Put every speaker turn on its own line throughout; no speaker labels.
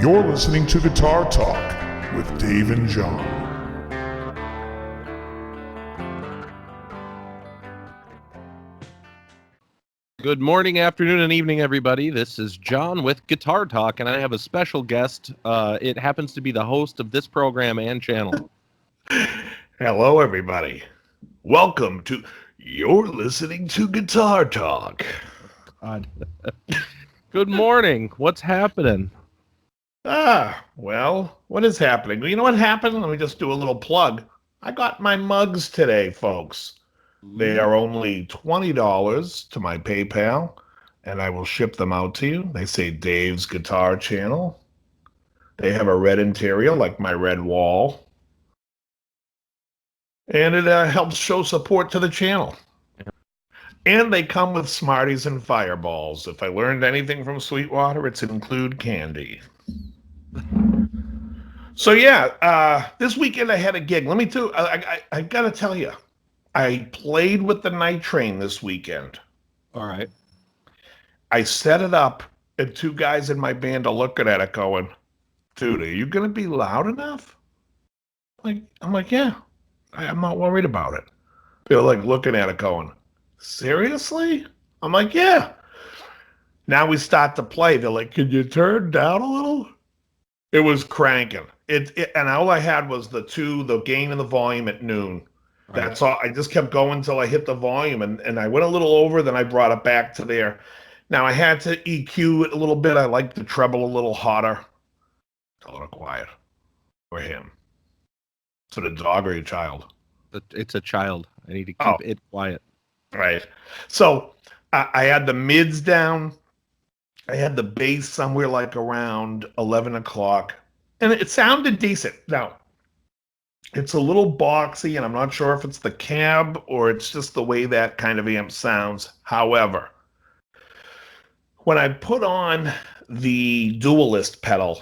You're listening to Guitar Talk with Dave and John.
Good morning, afternoon, and evening, everybody. This is John with Guitar Talk, and I have a special guest. It happens to be the host of this program and channel.
Hello, everybody. Welcome to You're Listening to Guitar Talk.
God. Good morning. What's happening?
Well, what is happening? You know what happened? Let me just do a little plug. I got my mugs today, folks. They are only $20 to my PayPal, and I will ship them out to you. They say Dave's Guitar Channel. They have a red interior, like my red wall. And it helps show support to the channel. And they come with Smarties and Fireballs. If I learned anything from Sweetwater, it's include candy. So yeah, this weekend I had a gig. Let me tell I gotta tell you, I played with the Night Train this weekend.
All right.
I set it up, and two guys in my band are looking at it going, dude, are you gonna be loud enough? I'm like, yeah, I'm not worried about it. They're like looking at it going, seriously? I'm like, yeah. Now we start to play. They're like, can you turn down a little? It was cranking. And all I had was the gain and the volume at noon.
Right.
That's all. I just kept going until I hit the volume, and I went a little over, then I brought it back to there. Now I had to EQ it a little bit. I like the treble a little hotter. A little quiet. For him. So the dog or your child?
It's a child. I need to keep it quiet.
Right. So I had the mids down. I had the bass somewhere like around 11 o'clock. And it sounded decent. Now, it's a little boxy, and I'm not sure if it's the cab or it's just the way that kind of amp sounds. However, when I put on the Duelist pedal,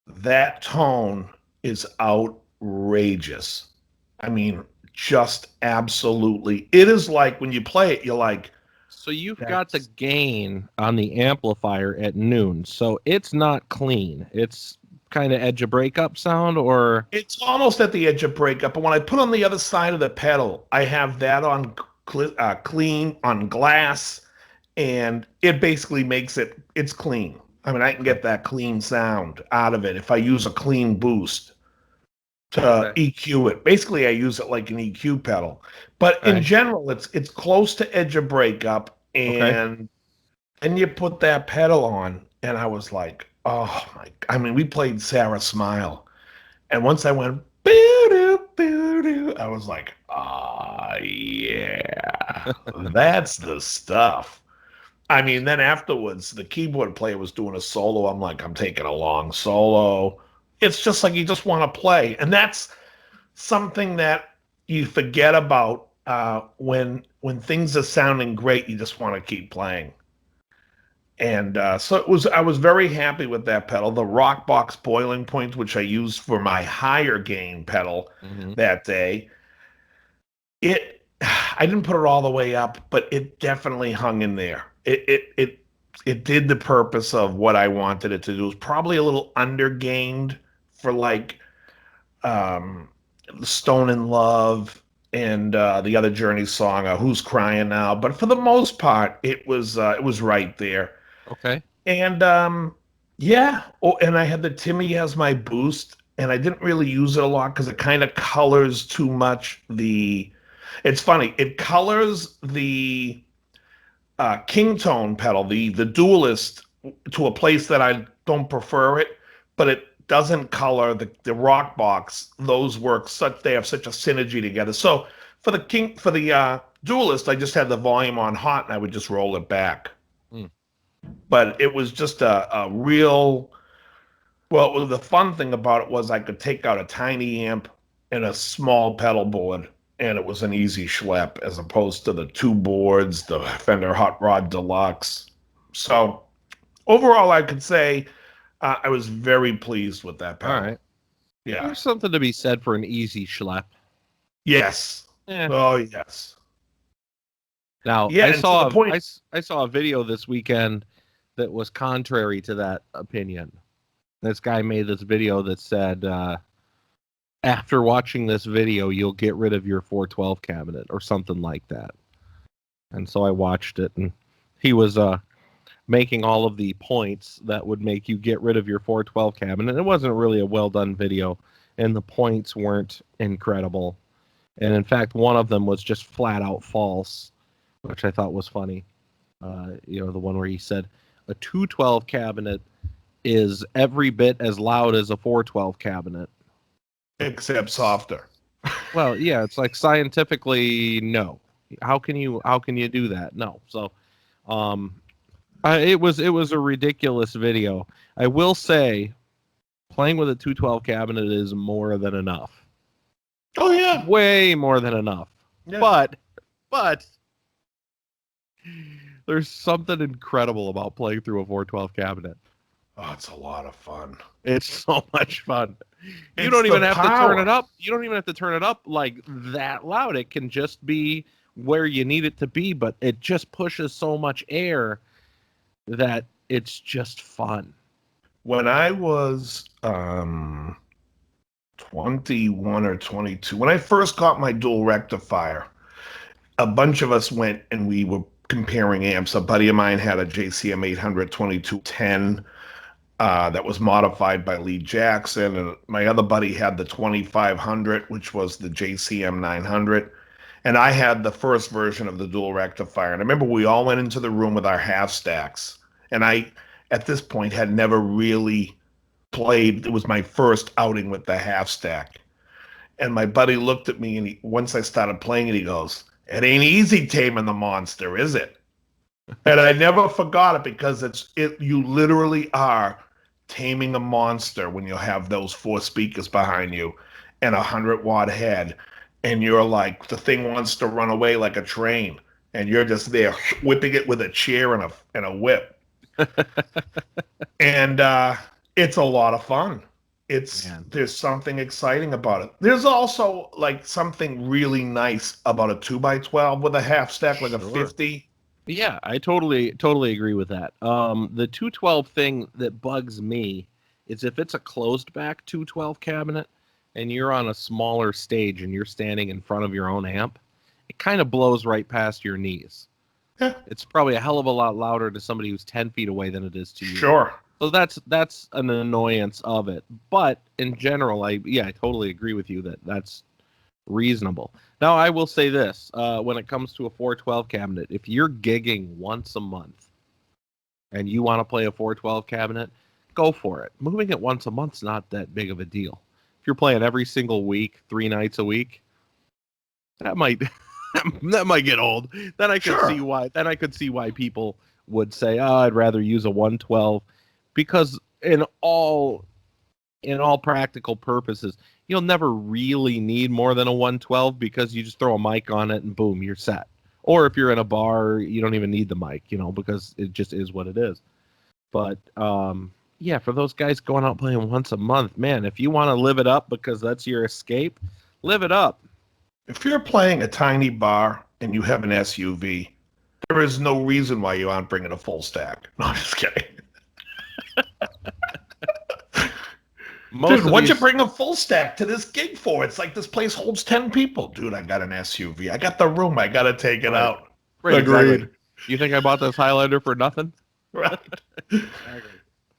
that tone is outrageous. I mean, just absolutely. It is like when you play it, you're like...
So you've got the gain on the amplifier at noon, so it's not clean. It's kind of edge of breakup sound, or... It's
almost at the edge of breakup, but when I put on the other side of the pedal, I have that on clean, on glass, and it basically makes it's clean. I mean, I can get that clean sound out of it if I use a clean boost to EQ it. Basically, I use it like an EQ pedal. But in general, it's close to edge of breakup, and then you put that pedal on, and I was like, oh my! I mean, we played Sarah Smile, and once I went boo-doo, boo-doo, I was like, ah, yeah, that's the stuff. I mean, then afterwards, the keyboard player was doing a solo. I'm like, I'm taking a long solo. It's just like you just want to play, and that's something that you forget about when things are sounding great. You just want to keep playing. And so I was very happy with that pedal. The Rockbox Boiling Point, which I used for my higher gain pedal that day, I didn't put it all the way up, but it definitely hung in there. It did the purpose of what I wanted it to do. It was probably a little undergained for like Stone in Love and the other Journey song, Who's Crying Now? But for the most part, it was right there.
Okay.
And yeah. Oh, and I had the Timmy as my boost, and I didn't really use it a lot because it kind of colors too much it's funny. It colors the King Tone pedal, the Duelist, to a place that I don't prefer it, but it doesn't color the Rockbox. Those work they have such a synergy together. So for the Duelist, I just had the volume on hot, and I would just roll it back. But it was just a real... Well, the fun thing about it was I could take out a tiny amp and a small pedal board, and it was an easy schlep as opposed to the two boards, the Fender Hot Rod Deluxe. So overall, I could say I was very pleased with that pedal.
All right.
Yeah.
There's something to be said for an easy schlep.
Yes. Oh, yes.
Now, I saw a video this weekend that was contrary to that opinion. This guy made this video that said, after watching this video, you'll get rid of your 412 cabinet or something like that. And so I watched it, and he was making all of the points that would make you get rid of your 412 cabinet. It wasn't really a well-done video, and the points weren't incredible. And in fact, one of them was just flat out false, which I thought was funny. The one where he said a 212 cabinet is every bit as loud as a 412 cabinet.
Except softer.
Well, yeah, it's like scientifically, no. How can you do that? No. So, it was a ridiculous video. I will say, playing with a 212 cabinet is more than enough.
Oh yeah,
way more than enough.
Yeah.
But there's something incredible about playing through a 412 cabinet.
Oh, it's a lot of fun.
It's so much fun. You
It's
don't even
the
have to turn it
power.
up. You don't even have to turn it up like that loud. It can just be where you need it to be, but it just pushes so much air that it's just fun.
When I was 21 or 22, when I first got my dual rectifier, a bunch of us went and we were comparing amps. A buddy of mine had a JCM 800 2210 that was modified by Lee Jackson, and my other buddy had the 2500, which was the JCM 900, and I had the first version of the dual rectifier. And I remember we all went into the room with our half stacks, and I, at this point, had never really played. It was my first outing with the half stack, and my buddy looked at me, and once I started playing it, he goes, "It ain't easy taming the monster, is it?" And I never forgot it, because you literally are taming a monster when you have those 4 speakers behind you and a 100-watt head, and you're like, the thing wants to run away like a train, and you're just there whipping it with a chair and a whip. And it's a lot of fun. There's something exciting about it. There's also like something really nice about a 2x12 with a half stack, like a 50.
Yeah, I totally agree with that. The 212 thing that bugs me is if it's a closed back 212 cabinet and you're on a smaller stage and you're standing in front of your own amp, it kind of blows right past your knees.
Yeah.
It's probably a hell of a lot louder to somebody who's 10 feet away than it is to you.
Sure.
So that's an annoyance of it. But in general, I totally agree with you that that's reasonable. Now, I will say this, when it comes to a 412 cabinet, if you're gigging once a month and you want to play a 412 cabinet, go for it. Moving it once a month's not that big of a deal. If you're playing every single week, 3 nights a week, that might get old. Then I could see why. Then I could see why people would say, "Oh, I'd rather use a 112," because in all practical purposes, you'll never really need more than a 112, because you just throw a mic on it and boom, you're set. Or if you're in a bar, you don't even need the mic, because it just is what it is. But yeah, for those guys going out playing once a month, man, if you want to live it up because that's your escape, live it up.
If you're playing a tiny bar and you have an SUV, there is no reason why you aren't bringing a full stack. No, I'm just kidding. Dude, what'd you bring a full stack to this gig for? It's like this place holds 10 people. Dude, I got an SUV. I got the room. I got to take it out.
Right,
Agreed.
Exactly. You think I bought this Highlander for nothing?
Right.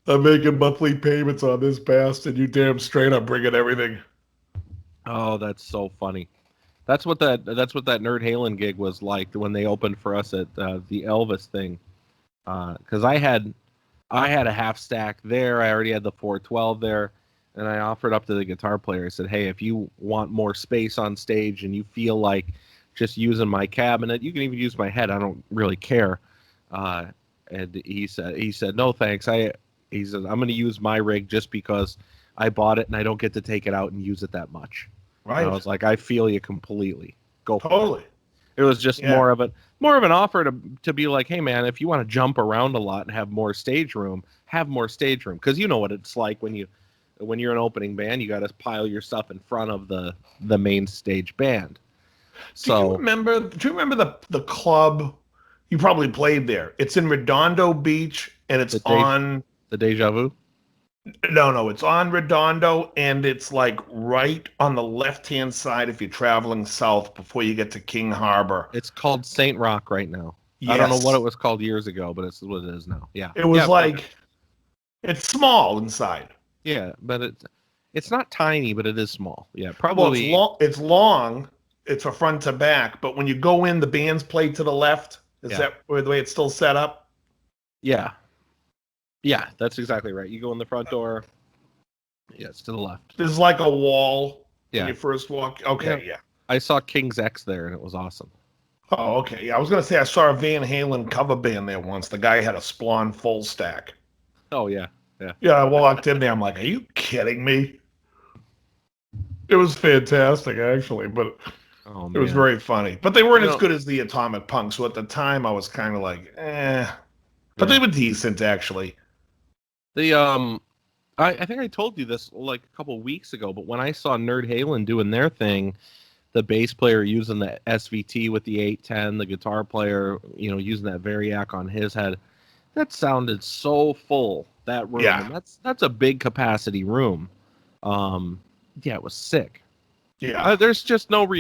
I'm making monthly payments on this bastard. You damn straight. I'm bringing everything.
Oh, that's so funny. That's what that Nerd Halen gig was like when they opened for us at the Elvis thing. Because I had a half stack there. I already had the 412 there. And I offered up to the guitar player. I said, "Hey, if you want more space on stage and you feel like just using my cabinet, you can even use my head. I don't really care." And he said, "No, thanks. He said, I'm going to use my rig just because I bought it and I don't get to take it out and use it that much."
Right.
And I was like, "I feel you completely. Go for
Totally.
it." It was just more of an offer to be like, "Hey, man, if you want to jump around a lot and have more stage room, have more stage room." Because you know what it's like when you're an opening band, you got to pile your stuff in front of the main stage band.
Do you remember the club? You probably played there. It's in Redondo Beach, and it's on
the Deja Vu.
No, it's on Redondo, and it's like right on the left-hand side if you're traveling south before you get to King Harbor.
It's called Saint Rock right now. I don't know what it
Yes.
was called years ago, but it's what it is now. Yeah.
It was
Yeah.
like it's small inside.
Yeah, but it's not tiny, but it is small. Yeah,
Well,
probably.
it's long. It's a front to back, but when you go in, the bands play to the left. Is
Yeah.
that the way it's still set up?
Yeah. Yeah, that's exactly right. You go in the front door. Yeah, it's to the left.
There's like a wall when
Yeah.
you first walk. Okay, yeah.
I saw King's X there, and it was awesome.
Oh, okay. Yeah, I was gonna say I saw a Van Halen cover band there once. The guy had a Splon full stack.
Oh yeah.
Yeah, I walked in there. I'm like, are you kidding me? It was fantastic, actually, but
Oh man.
it was very funny. But they weren't
You
as
know-
good as the Atomic Punk. So at the time, I was kind of like, eh. But
Yeah.
they were decent, actually.
The I think I told you this like a couple weeks ago, but when I saw Nerd Halen doing their thing, the bass player using the SVT with the 810, the guitar player, using that Variac on his head, that sounded so full, that room.
Yeah.
And that's a big capacity room. Yeah, it was sick.
Yeah.
There's just no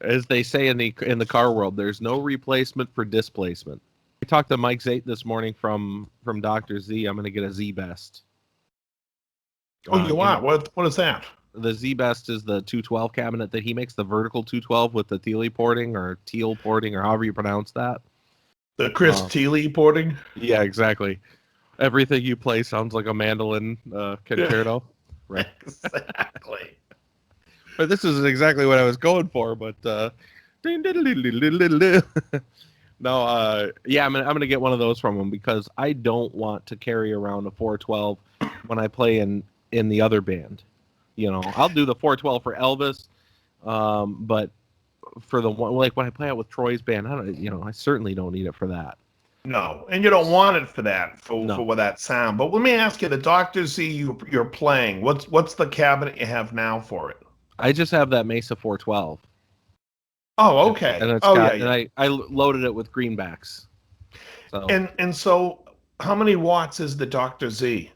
as they say in the car world, there's no replacement for displacement. I talked to Mike Zate this morning from Dr. Z. I'm going to get a Z Best.
Oh, you are? What is that?
The Z Best is the 212 cabinet that he makes, the vertical 212 with the Thiele porting or teal porting or however you pronounce that.
The Chris Thiele porting?
Yeah, exactly. Everything you play sounds like a mandolin concerto. Right.
Exactly.
But this is exactly what I was going for. But no, yeah, I'm gonna get one of those from him because I don't want to carry around a 412 when I play in the other band. I'll do the 412 for Elvis, but for the one like when I play out with Troy's band, I certainly don't need it for that.
No, and you don't want it for that,
No.
for that sound. But let me ask you, the Dr. Z you're playing, what's the cabinet you have now for it?
I just have that Mesa 412.
Oh, okay.
And it's and I loaded it with greenbacks. So
And so how many watts is the Dr. Z?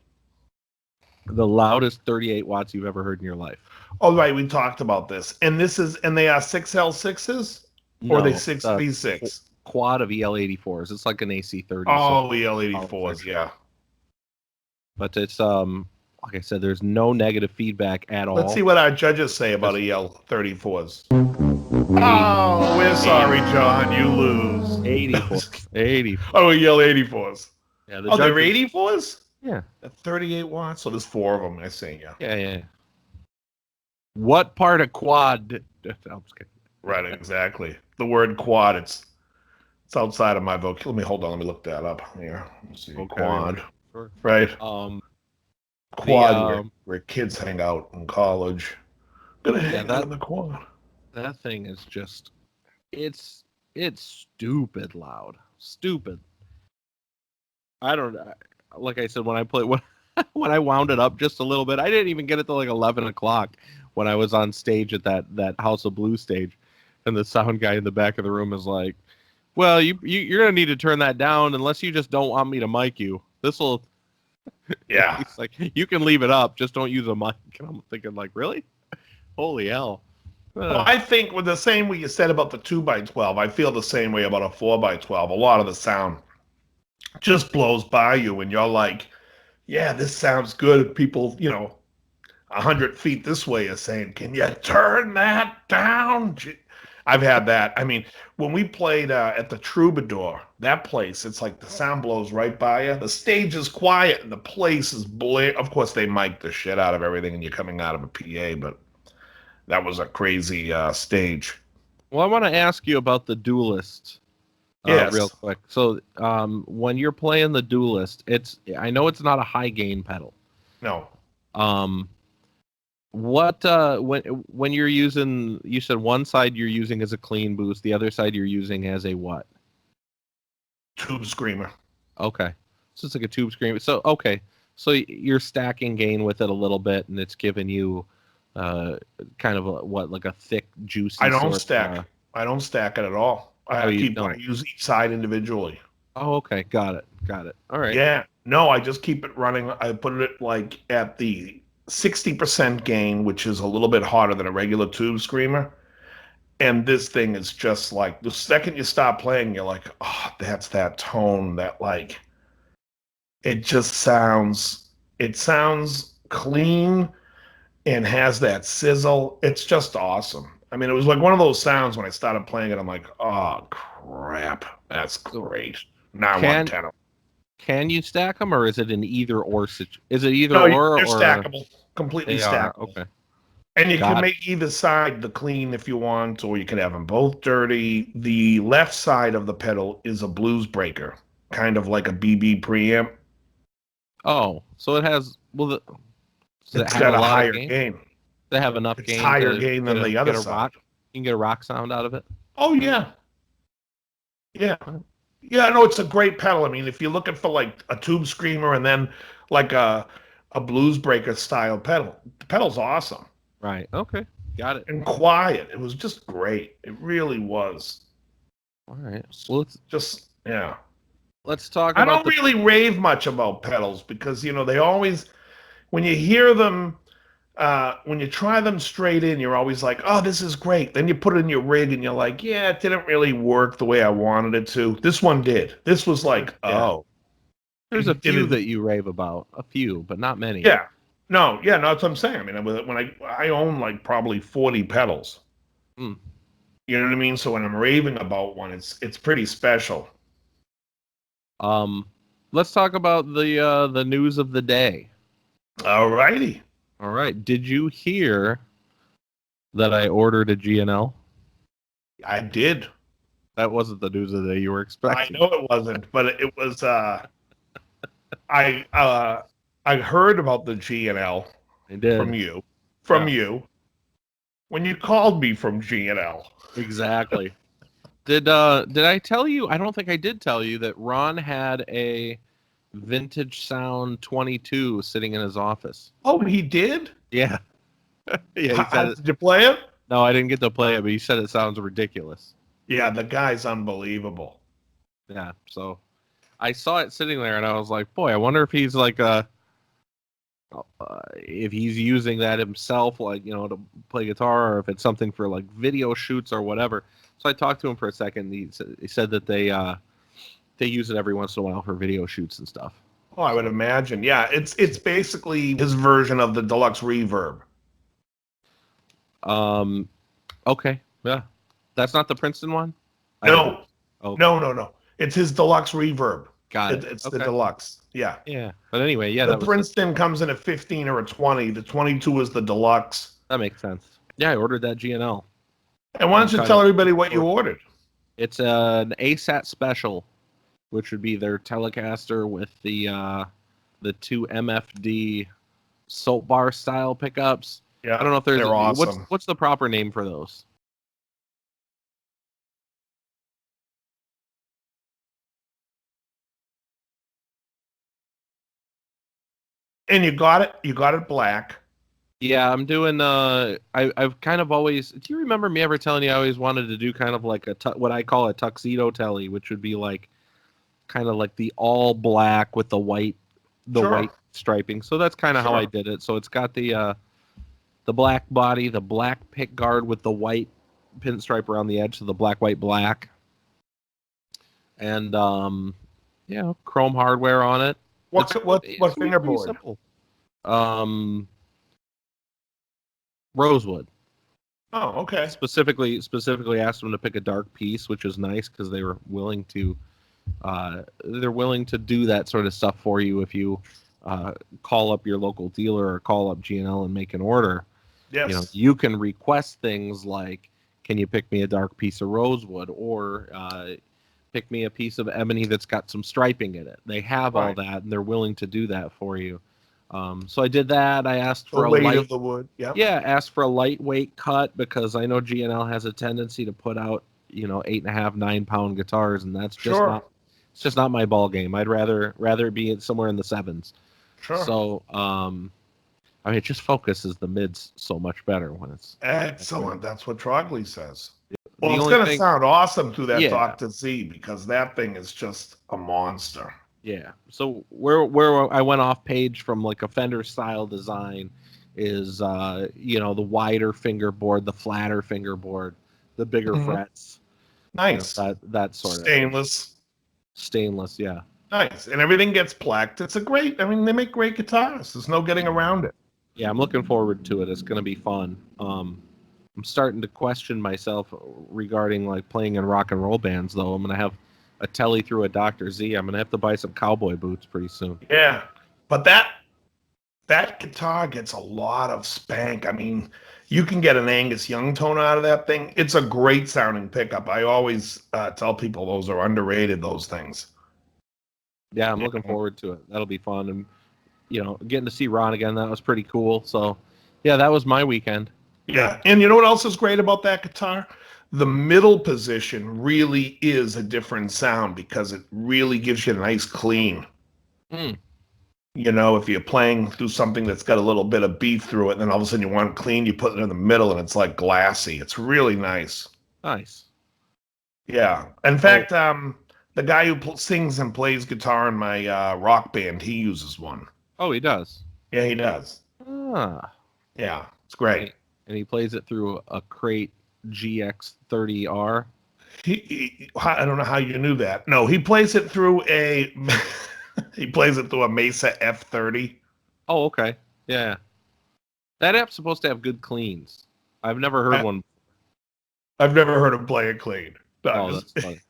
the loudest 38 watts you've ever heard in your life.
Oh, right, we talked about this. And they are 6L6s? Or are they
No,
6B6?
Quad of EL84s. It's like an AC30.
Oh, EL84s, yeah.
But it's like I said, there's no negative feedback at all.
Let's see what our judges say about EL34s. Oh, we're sorry, John. You lose.
84. 80.
Oh, EL84s.
Yeah,
Oh, they're 84s?
Yeah.
At 38 watts? So there's 4 of them, I see, yeah.
Yeah. What part of quad? I'm just kidding.
Right, exactly. The word quad, it's outside of my vocabulary. Let me look that up here. Let's see.
Okay.
Quad.
Sure.
Right.
Um,
Quad, where kids hang out in college. Gonna hang out in the quad.
that thing is just, it's stupid loud. Stupid. I don't, like I said, when I wound it up just a little bit, I didn't even get it till like 11 o'clock when I was on stage at that House of Blues stage. And the sound guy in the back of the room is like, well, you're going to need to turn that down unless you just don't want me to mic you. This'll,
Yeah.
he's like, you can leave it up, just don't use a mic. And I'm thinking like, really? Holy hell.
Well, I think with the same way you said about the 2x12, I feel the same way about a 4x12. A lot of the sound just blows by you and you're like, yeah, this sounds good. People, 100 feet this way are saying, can you turn that down? I've had that. I mean, when we played at the Troubadour, that place, it's like the sound blows right by you. The stage is quiet and the place is Of course, they mic the shit out of everything and you're coming out of a PA, but that was a crazy stage.
Well, I want to ask you about the Duelist
Yes.
real quick. So when you're playing the Duelist, I know it's not a high gain pedal.
No.
What when you're using, you said one side you're using as a clean boost, the other side you're using as a what?
Tube screamer.
Okay, so it's like a tube screamer. So okay, so you're stacking gain with it a little bit, and it's giving you kind of like a thick, juicy.
I don't stack. I don't stack it at all. I
you don't?
use each side individually.
Oh, okay, got it. Got it. All right.
Yeah. No, I just keep it running. I put it like at the 60% gain, which is a little bit harder than a regular tube screamer. And this thing is just like the second you stop playing, you're like, oh, that's that tone that like it sounds clean and has that sizzle. It's just awesome. I mean, it was like one of those sounds when I started playing it. I'm like, oh crap, that's great. Now I want 10 of them.
Can you stack them, or is it an either or? Is it either
No,
or?
they're
or
stackable, completely
they are?
stackable.
Okay.
And you
Got
can
it.
make either side the clean if you want, or you can have them both dirty. The left side of the pedal is a blues breaker, kind of like a BB preamp.
Oh, so it has. Well, does
It's
it have
got
a
a
lot
higher
of gain?
gain.
They have enough
It's
gain.
higher
to
gain than
get a-
the other
get a
side.
rock. You can get a rock sound out of it.
Oh yeah, yeah, yeah. No, it's a great pedal. I mean, if you're looking for like a tube screamer and then like a blues breaker style pedal, the pedal's awesome
Right. Okay. Got it.
and quiet. It was just great. It really was.
All right. Well,
Yeah.
let's talk
I
about
don't really rave much about pedals because they always, when you hear them, when you try them straight in, you're always like, oh, this is great. Then you put it in your rig and you're like, yeah, it didn't really work the way I wanted it to. This one did. This was like,
Yeah.
oh.
There's a
It
few
didn't-
that you rave about. A few, but not many.
Yeah. No, that's what I'm saying. I mean, when I own like probably 40 pedals.
Hmm.
You know what I mean? So when I'm raving about one, it's pretty special.
Let's talk about the news of the day.
All righty.
All right. Did you hear that I ordered a GNL?
I did.
That wasn't the news of the day you were
I
expecting.
know it wasn't, but it was. I heard about the GNL
I did.
from you, when you called me from GNL.
Exactly. Did I tell you? I don't think I did tell you that Ron had a Vintage Sound 22 sitting in his office.
Oh, he did?
Yeah. Yeah. He said it.
Did you play it?
No, I didn't get to play it, but he said it sounds ridiculous.
Yeah, the guy's unbelievable.
Yeah. So I saw it sitting there, and I was like, boy, I wonder if he's like if he's using that himself, like, to play guitar, or if it's something for like video shoots or whatever. So I talked to him for a second. He said that they use it every once in a while for video shoots and stuff.
Oh, I would imagine. Yeah, it's basically his version of the Deluxe Reverb.
Okay. Yeah. That's not the Princeton one?
No,
Oh,
no. It's his Deluxe Reverb.
got it.
It's
Okay.
the Deluxe. Yeah.
Yeah. But anyway, yeah,
The Princeton comes in a 15 or a 20. The 22 is the Deluxe.
that makes sense. Yeah, I ordered that GNL.
And why don't you
Okay.
tell everybody what you ordered?
It's an ASAT special, which would be their Telecaster with the two MFD Soap Bar style pickups.
Yeah,
I don't know if there's
they're awesome.
what's the proper name for those?
And you got it. You got it black.
Yeah, I'm doing. I've kind of always. Do you remember me ever telling you I always wanted to do kind of like what I call a tuxedo telly, which would be like, kind of like the all black with the white,
Sure.
white striping. So that's kind of how I
Sure.
did it. So it's got the black body, the black pick guard with the white pinstripe around the edge, so the black, white, black, and chrome hardware on it.
What
It's
what
pretty
fingerboard?
simple. Rosewood.
Oh, okay.
Specifically asked them to pick a dark piece, which is nice because they were willing to. They're willing to do that sort of stuff for you if you call up your local dealer or call up GNL and make an order.
Yes.
You can request things like, can you pick me a dark piece of rosewood, or pick me a piece of ebony that's got some striping in it. They have all
Right.
that, and they're willing to do that for you. So I did that. I asked
The
for a
weight
light,
of the wood. Yeah.
yeah, asked for a lightweight cut because I know GNL has a tendency to put out 8.5, 9-pound guitars, and that's just
Sure.
not. It's just not my ball game. I'd rather it be somewhere in the 7s.
Sure.
So it just focuses the mids so much better when it's
Excellent. That's what Trogley says.
the
Well, it's
only
going to
thing-
sound awesome through that
Yeah.
Dr. Z because that thing is just a monster.
Yeah. So where I went off page from like a Fender style design is the wider fingerboard, the flatter fingerboard, the bigger
Mhm.
frets,
Nice.
that sort of
Stainless.
stainless. Yeah.
Nice. And everything gets blacked. I mean, they make great guitars. There's no getting around it.
Yeah, I'm looking forward to it. It's going to be fun. I'm starting to question myself regarding like playing in rock and roll bands, though. I'm going to have a telly through a Dr. Z. I'm going to have to buy some cowboy boots pretty soon.
Yeah. But that guitar gets a lot of spank. I mean, you can get an Angus Young tone out of that thing. It's a great sounding pickup. I always tell people those are underrated, those things.
Yeah, I'm looking forward to it. That'll be fun. And, getting to see Ron again, that was pretty cool. So, yeah, that was my weekend.
Yeah. And you know what else is great about that guitar? The middle position really is a different sound because it really gives you a nice clean.
Mm.
If you're playing through something that's got a little bit of beef through it, and then all of a sudden you want it clean, you put it in the middle and it's like glassy. It's really nice.
Nice.
Yeah. In fact, the guy who sings and plays guitar in my rock band, he uses one.
Oh, he does?
Yeah, he does.
Ah.
Yeah, it's great.
And he plays it through a Crate GX30R.
I don't know how you knew that. No, he plays it through a Mesa F30.
Oh, okay. Yeah. That app's supposed to have good cleans. I've never heard one.
I've never heard him play it clean.
That's funny.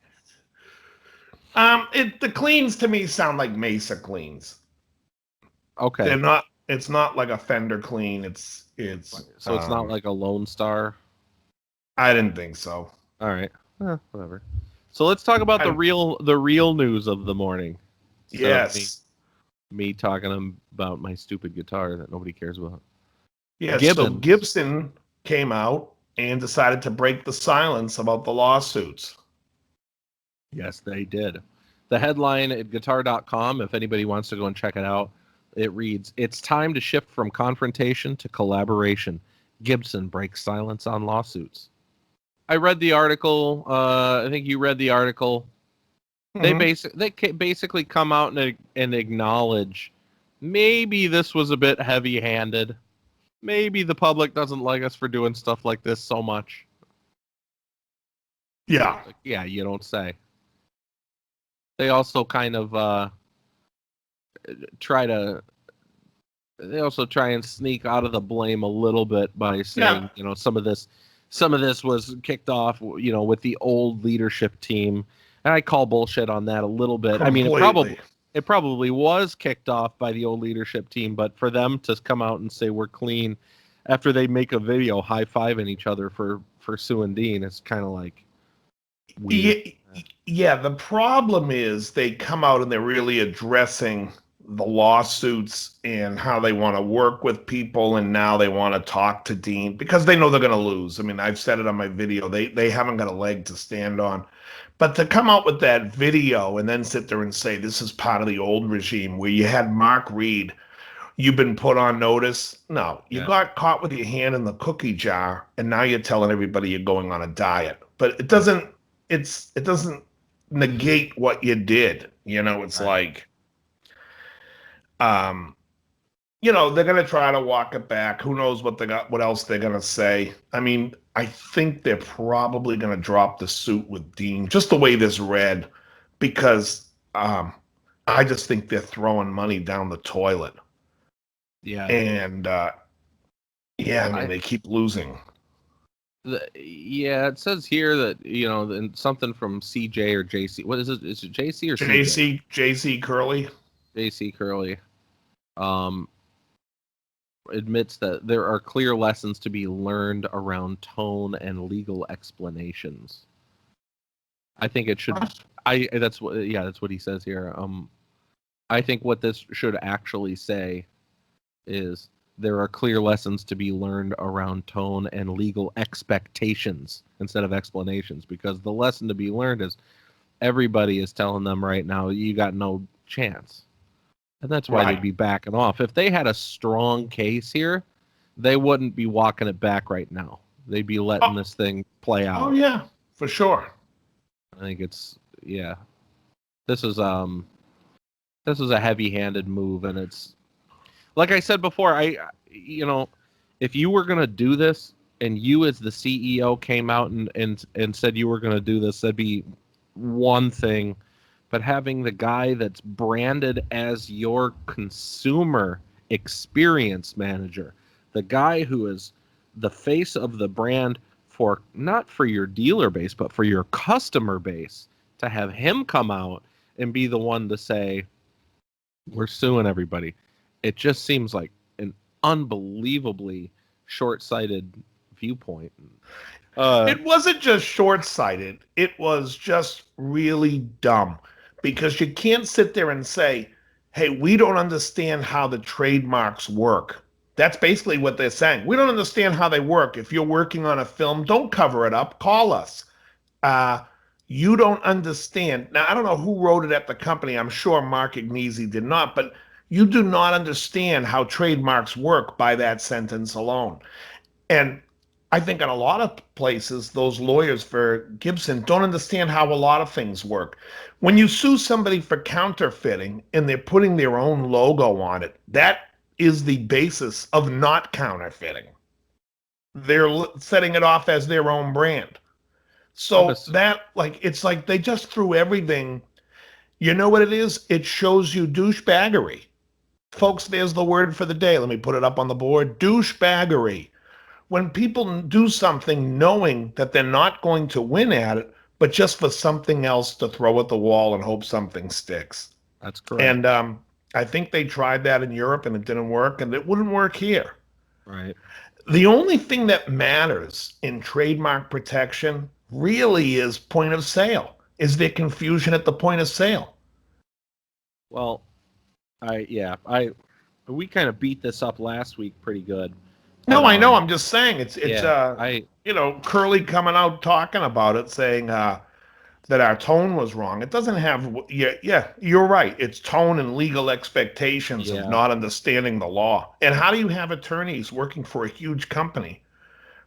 The cleans to me sound like Mesa cleans.
Okay.
They're not. It's not like a Fender clean. It's
not like a Lone Star.
I didn't think so.
All right. Whatever. So let's talk about the real news of the morning.
Yes.
Me talking about my stupid guitar that nobody cares about.
Yeah. So Gibson came out and decided to break the silence about the lawsuits.
Yes, they did. The headline at guitar.com, if anybody wants to go and check it out, it reads, "It's time to shift from confrontation to collaboration. Gibson breaks silence on lawsuits." I read the article. I think you read the article. Mm-hmm. They basically come out and acknowledge maybe this was a bit heavy-handed. Maybe the public doesn't like us for doing stuff like this so much.
Yeah.
Yeah, you don't say. They also kind of try and sneak out of the blame a little bit by saying, some of this was kicked off, with the old leadership team. And I call bullshit on that a little bit.
Completely.
I mean, it probably was kicked off by the old leadership team, but for them to come out and say we're clean after they make a video high-fiving each other for suing Dean, it's kind of like weird.
Yeah, the problem is they come out and they're really addressing the lawsuits and how they want to work with people, and now they want to talk to Dean because they know they're going to lose. I mean, I've said it on my video. They haven't got a leg to stand on. But to come out with that video and then sit there and say this is part of the old regime where you had Mark Reed, you've been put on notice. No, you got caught with your hand in the cookie jar, and now you're telling everybody you're going on a diet. But it doesn't negate what you did. It's like, they're going to try to walk it back. Who knows what else they're going to say. I mean, I think they're probably going to drop the suit with Dean, just the way this read, because I just think they're throwing money down the toilet.
Yeah.
And, they keep losing.
It says here that, something from CJ or JC. What is it? Is it JC or
CJ? JC Curley.
JC Curley. Admits that there are clear lessons to be learned around tone and legal explanations. I think it should. That's what he says here. I think what this should actually say is there are clear lessons to be learned around tone and legal expectations instead of explanations, because the lesson to be learned is everybody is telling them right now you got no chance. And that's why they'd be backing off. If they had a strong case here, they wouldn't be walking it back right now. They'd be letting this thing play out.
Oh, yeah, for sure.
I think it's, This is, this was a heavy-handed move, and it's like I said before. If you were gonna do this, and you as the CEO came out and said you were gonna do this, that'd be one thing. But having the guy that's branded as your consumer experience manager, the guy who is the face of the brand for not for your dealer base, but for your customer base, to have him come out and be the one to say, we're suing everybody. It just seems like an unbelievably short-sighted viewpoint.
It wasn't just short-sighted. It was just really dumb, because you can't sit there and say, hey, we don't understand how the trademarks work. That's basically what they're saying. We don't understand how they work. If you're working on a film, don't cover it up. Call us. You don't understand. Now, I don't know who wrote it at the company. I'm sure Mark Agnesi did not, but you do not understand how trademarks work by that sentence alone. And I think in a lot of places, those lawyers for Gibson don't understand how a lot of things work. When you sue somebody for counterfeiting and they're putting their own logo on it, that is the basis of not counterfeiting. They're setting it off as their own brand. So it's like they just threw everything. You know what it is? It shows you douchebaggery. Folks, there's the word for the day. Let me put it up on the board. Douchebaggery. When people do something knowing that they're not going to win at it, but just for something else to throw at the wall and hope something sticks.
That's correct.
And I think they tried that in Europe and it didn't work, and it wouldn't work here.
Right.
The only thing that matters in trademark protection really is point of sale. Is there confusion at the point of sale?
Well, we kind of beat this up last week pretty good.
No, I know. I'm just saying it's Curly coming out talking about it, saying that our tone was wrong. It doesn't have. Yeah, you're right. It's tone and legal expectations of not understanding the law. And how do you have attorneys working for a huge company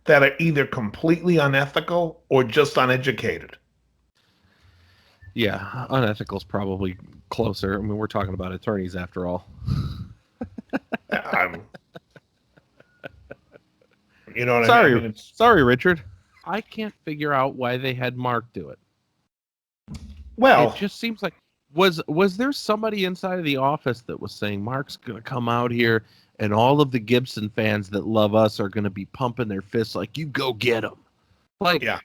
that are either completely unethical or just uneducated?
Yeah, unethical is probably closer. I mean, we're talking about attorneys after all.
You know what
Sorry,
I mean?
Sorry, Richard. I can't figure out why they had Mark do it.
Well,
it just seems like was there somebody inside of the office that was saying Mark's going to come out here and all of the Gibson fans that love us are going to be pumping their fists like, you go get him. Like, yeah.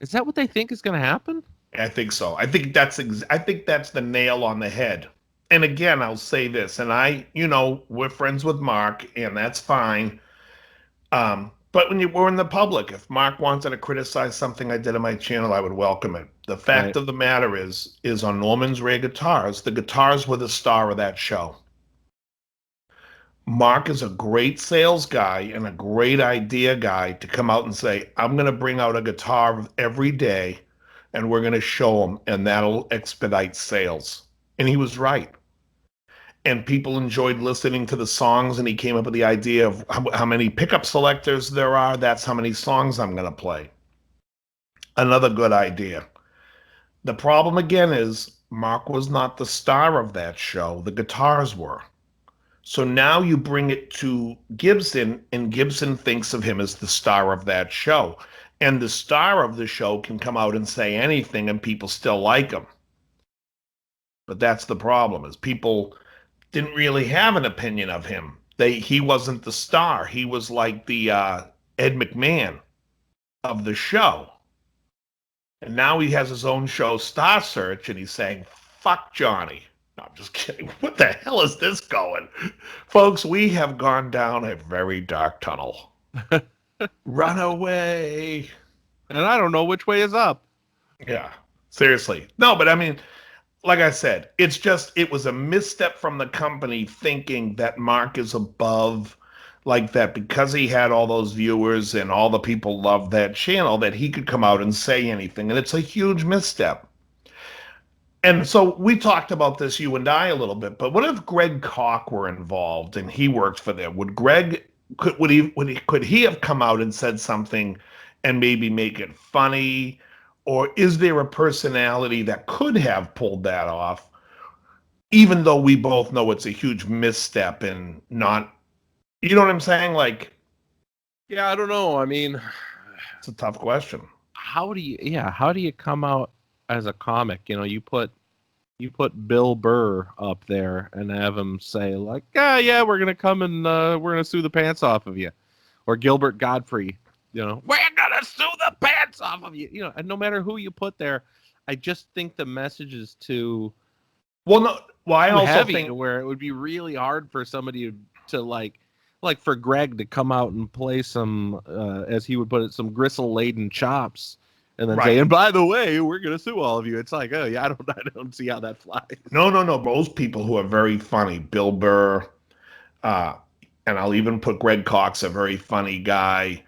Is that what they think is going to happen?
I think so. I think that's the nail on the head. And again, I'll say this, and we're friends with Mark, and that's fine. But when we're in the public, if Mark wanted to criticize something I did on my channel, I would welcome it. The fact of the matter is on Norman's Rare Guitars, the guitars were the star of that show. Mark is a great sales guy and a great idea guy to come out and say, I'm going to bring out a guitar every day and we're going to show them, and that'll expedite sales. And he was right. And people enjoyed listening to the songs, and he came up with the idea of how many pickup selectors there are. That's how many songs I'm going to play. Another good idea. The problem again is Mark was not the star of that show. The guitars were. So now you bring it to Gibson, and Gibson thinks of him as the star of that show. And the star of the show can come out and say anything, and people still like him. But that's the problem, is people didn't really have an opinion of him. He wasn't the star. He was like the Ed McMahon of the show. And now he has his own show, Star Search, and he's saying, fuck Johnny. No, I'm just kidding. What the hell is this going? Folks, we have gone down a very dark tunnel. Run away.
And I don't know which way is up.
Yeah, seriously. No, but I mean, like I said, it was a misstep from the company thinking that Mark is above, like that because he had all those viewers and all the people loved that channel, that he could come out and say anything. And it's a huge misstep. And so we talked about this, you and I, a little bit, but what if Greg Koch were involved and he worked for them? Could he have come out and said something and maybe make it funny? Or is there a personality that could have pulled that off? even though we both know it's a huge misstep and not, you know what I'm saying? Like,
Yeah, I don't know. I mean,
it's a tough question.
how do you come out as a comic? You put Bill Burr up there and have him say like, yeah, we're gonna come and we're gonna sue the pants off of you, or Gilbert Godfrey, we're gonna sue the pants off of you. And no matter who you put there, I just think the message is too
I also
heavy
think
to where it would be really hard for somebody to like for Greg to come out and play some, as he would put it, some gristle laden chops. And then say, and by the way, we're gonna sue all of you. It's like, oh yeah, I don't see how that flies.
No. Those people who are very funny, Bill Burr, and I'll even put Greg Cox, a very funny guy,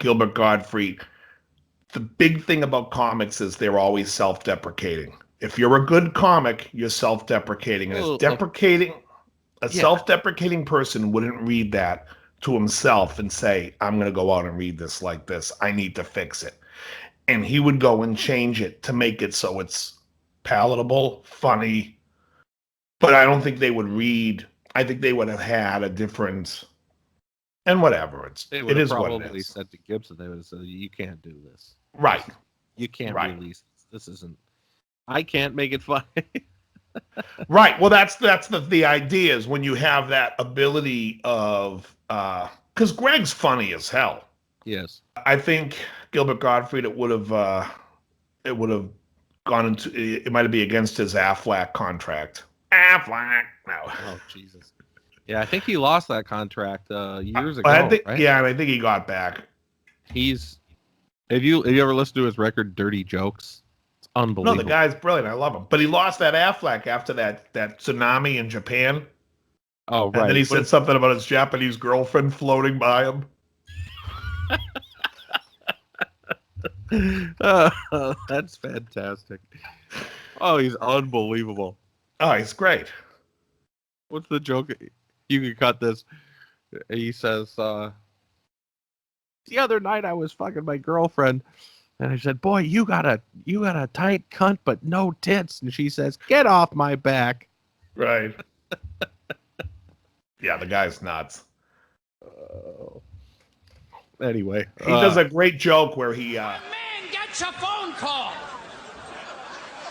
Gilbert Godfrey. The big thing about comics is they're always self-deprecating. If you're a good comic, you're self-deprecating, and self-deprecating person wouldn't read that to himself and say, "I'm going to go out and read this like this. I need to fix it." And he would go and change it to make it so it's palatable, funny. But I don't think they would read. I think they would have had a different, and whatever. It is what it is.
Probably said to Gibson, they would have said, "You can't do this.
Right.
You can't release this. This isn't. I can't make it funny."
Right. Well, that's the idea is when you have that ability of, because Greg's funny as hell.
Yes.
I think Gilbert Gottfried, it would have gone into, it might be against his Affleck contract. Affleck, no.
Oh Jesus. Yeah, I think he lost that contract years ago.
Right? Yeah, and I think he got back.
Have you ever listened to his record Dirty Jokes? It's unbelievable.
No, the guy's brilliant. I love him. But he lost that Affleck after that tsunami in Japan.
Oh, right.
And then he said something about his Japanese girlfriend floating by him.
That's fantastic. Oh, he's unbelievable.
Oh, he's great.
What's the joke? You can cut this. He says, the other night I was fucking my girlfriend, and I said, "Boy, you got a tight cunt, but no tits." And she says, "Get off my back."
Right. Yeah, the guy's nuts.
Anyway,
he does a great joke where he.
A man gets a phone call.